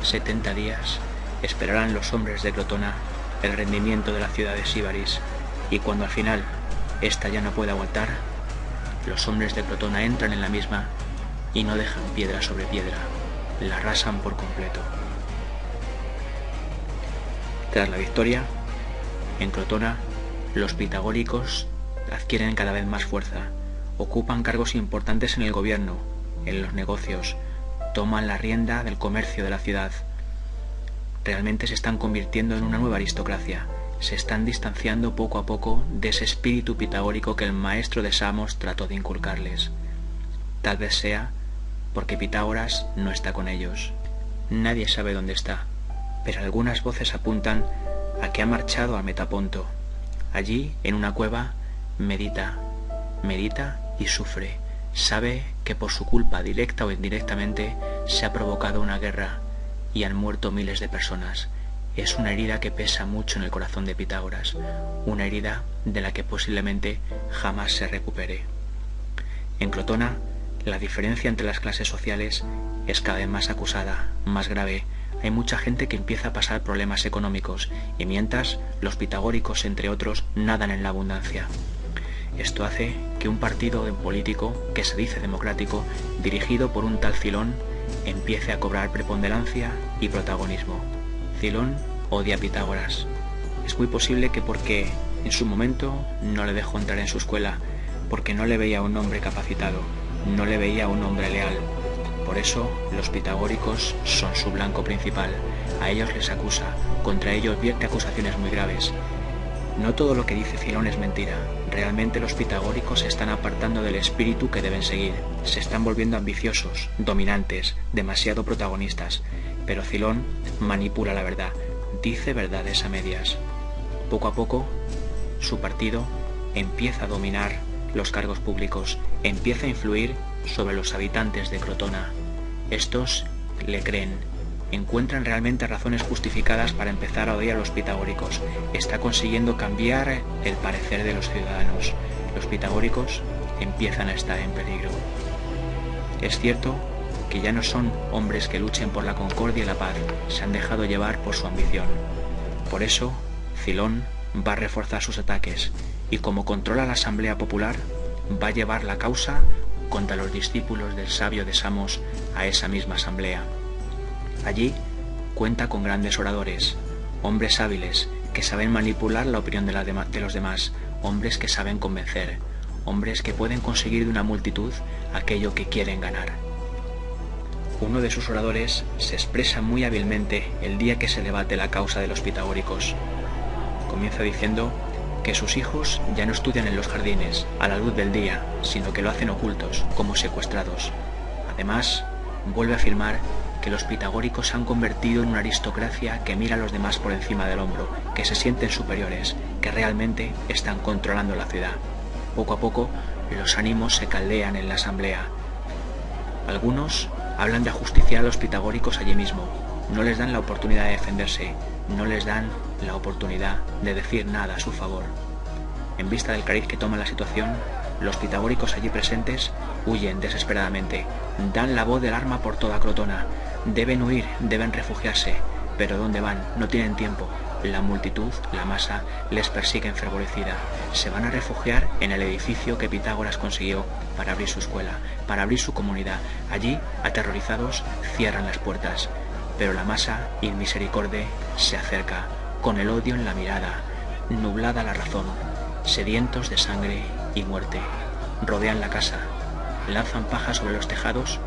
70 días esperarán los hombres de Crotona el rendimiento de la ciudad de Síbaris, y cuando al final ésta ya no puede aguantar, los hombres de Crotona entran en la misma y no dejan piedra sobre piedra, la arrasan por completo. Tras la victoria, en Crotona, los pitagóricos adquieren cada vez más fuerza, ocupan cargos importantes en el gobierno, en los negocios, toman la rienda del comercio de la ciudad. Realmente se están convirtiendo en una nueva aristocracia, se están distanciando poco a poco de ese espíritu pitagórico que el maestro de Samos trató de inculcarles. Tal vez sea porque Pitágoras no está con ellos. Nadie sabe dónde está, pero algunas voces apuntan a que ha marchado a Metaponto. Allí, en una cueva, medita y sufre. Sabe que por su culpa, directa o indirectamente, se ha provocado una guerra y han muerto miles de personas. Es una herida que pesa mucho en el corazón de Pitágoras, una herida de la que posiblemente jamás se recupere. En Crotona, la diferencia entre las clases sociales es cada vez más acusada, más grave. Hay mucha gente que empieza a pasar problemas económicos, y mientras los pitagóricos, entre otros, nadan en la abundancia. Esto hace que un partido político, que se dice democrático, dirigido por un tal Cilón, empiece a cobrar preponderancia y protagonismo. Cilón odia a Pitágoras. Es muy posible que porque en su momento no le dejó entrar en su escuela, porque no le veía un hombre capacitado, no le veía un hombre leal. Por eso los pitagóricos son su blanco principal. A ellos les acusa, contra ellos vierte acusaciones muy graves. No todo lo que dice Cilón es mentira. Realmente los pitagóricos se están apartando del espíritu que deben seguir. Se están volviendo ambiciosos, dominantes, demasiado protagonistas. Pero Cilón manipula la verdad, dice verdades a medias. Poco a poco, su partido empieza a dominar los cargos públicos, empieza a influir sobre los habitantes de Crotona. Estos le creen, encuentran realmente razones justificadas para empezar a odiar a los pitagóricos. Está consiguiendo cambiar el parecer de los ciudadanos. Los pitagóricos empiezan a estar en peligro. Es cierto que ya no son hombres que luchen por la concordia y la paz, se han dejado llevar por su ambición. Por eso, Cilón va a reforzar sus ataques, y como controla la Asamblea Popular, va a llevar la causa contra los discípulos del sabio de Samos a esa misma asamblea. Allí cuenta con grandes oradores, hombres hábiles que saben manipular la opinión de los demás, hombres que saben convencer, hombres que pueden conseguir de una multitud aquello que quieren ganar. Uno de sus oradores se expresa muy hábilmente el día que se debate la causa de los pitagóricos. Comienza diciendo que sus hijos ya no estudian en los jardines, a la luz del día, sino que lo hacen ocultos, como secuestrados. Además, vuelve a afirmar que los pitagóricos se han convertido en una aristocracia que mira a los demás por encima del hombro, que se sienten superiores, que realmente están controlando la ciudad. Poco a poco, los ánimos se caldean en la asamblea. Algunos hablan de ajusticiar a los pitagóricos allí mismo, no les dan la oportunidad de defenderse, no les dan la oportunidad de decir nada a su favor. En vista del cariz que toma la situación, los pitagóricos allí presentes huyen desesperadamente, dan la voz del arma por toda Crotona. Deben huir, deben refugiarse, pero ¿dónde van? No tienen tiempo. La multitud, la masa, les persigue enfervorecida. Se van a refugiar en el edificio que Pitágoras consiguió para abrir su escuela, para abrir su comunidad. Allí, aterrorizados, cierran las puertas. Pero la masa, inmisericorde, se acerca, con el odio en la mirada, nublada la razón, sedientos de sangre y muerte. Rodean la casa, lanzan paja sobre los tejados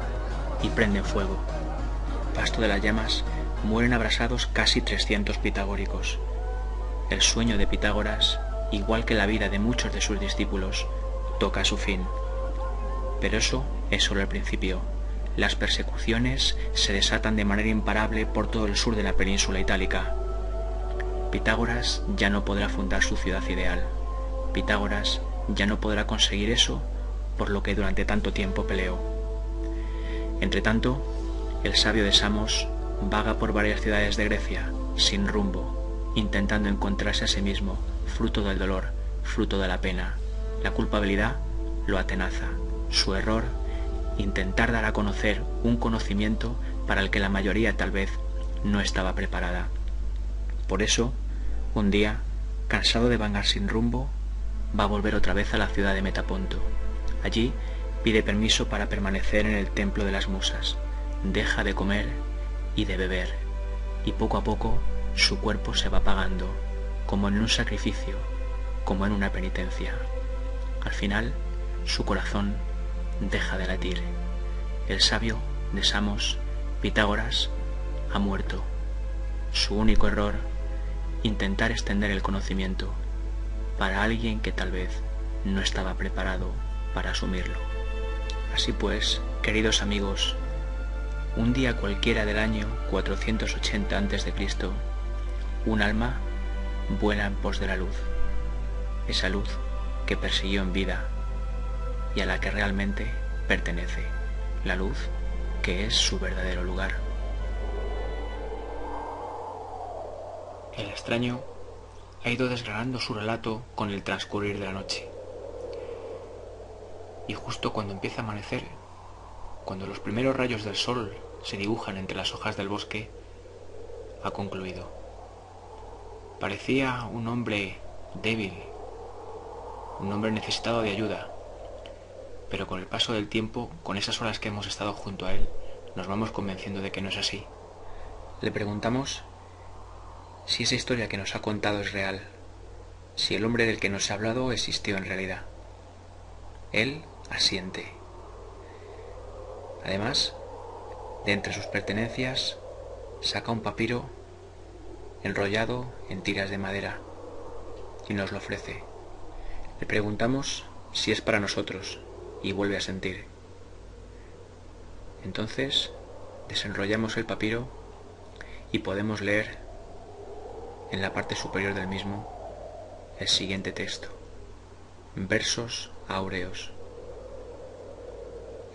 y prenden fuego. Pasto de las llamas, mueren abrasados casi 300 pitagóricos. El sueño de Pitágoras, igual que la vida de muchos de sus discípulos, toca a su fin. Pero eso es solo el principio. Las persecuciones se desatan de manera imparable por todo el sur de la península itálica. Pitágoras ya no podrá fundar su ciudad ideal. Pitágoras ya no podrá conseguir eso por lo que durante tanto tiempo peleó. Entretanto, el sabio de Samos vaga por varias ciudades de Grecia, sin rumbo, intentando encontrarse a sí mismo, fruto del dolor, fruto de la pena. La culpabilidad lo atenaza. Su error, intentar dar a conocer un conocimiento para el que la mayoría tal vez no estaba preparada. Por eso, un día, cansado de vagar sin rumbo, va a volver otra vez a la ciudad de Metaponto. Allí pide permiso para permanecer en el templo de las musas. Deja de comer y de beber, y poco a poco su cuerpo se va apagando, como en un sacrificio, como en una penitencia. Al final, su corazón deja de latir. El sabio de Samos, Pitágoras, ha muerto. Su único error, intentar extender el conocimiento para alguien que tal vez no estaba preparado para asumirlo. Así pues, queridos amigos, un día cualquiera del año 480 a.C., un alma vuela en pos de la luz, esa luz que persiguió en vida y a la que realmente pertenece, la luz que es su verdadero lugar. El extraño ha ido desgranando su relato con el transcurrir de la noche. Y justo cuando empieza a amanecer, cuando los primeros rayos del sol se dibujan entre las hojas del bosque, ha concluido. Parecía un hombre débil, un hombre necesitado de ayuda, pero con el paso del tiempo, con esas horas que hemos estado junto a él, nos vamos convenciendo de que no es así. Le preguntamos si esa historia que nos ha contado es real, si el hombre del que nos ha hablado existió en realidad. Él asiente. Además, de entre sus pertenencias, saca un papiro enrollado en tiras de madera y nos lo ofrece. Le preguntamos si es para nosotros y vuelve a sentir. Entonces, desenrollamos el papiro y podemos leer en la parte superior del mismo el siguiente texto: versos áureos.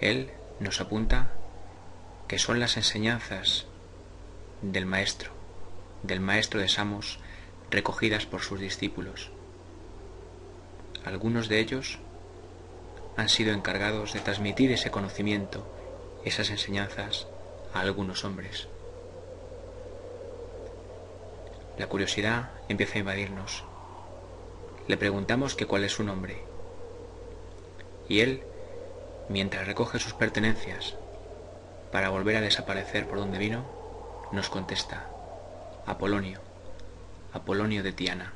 Él nos apunta que son las enseñanzas del maestro de Samos, recogidas por sus discípulos. Algunos de ellos han sido encargados de transmitir ese conocimiento, esas enseñanzas, a algunos hombres. La curiosidad empieza a invadirnos. Le preguntamos que cuál es su nombre. Y él, mientras recoge sus pertenencias para volver a desaparecer por donde vino, nos contesta: Apolonio, Apolonio de Tiana.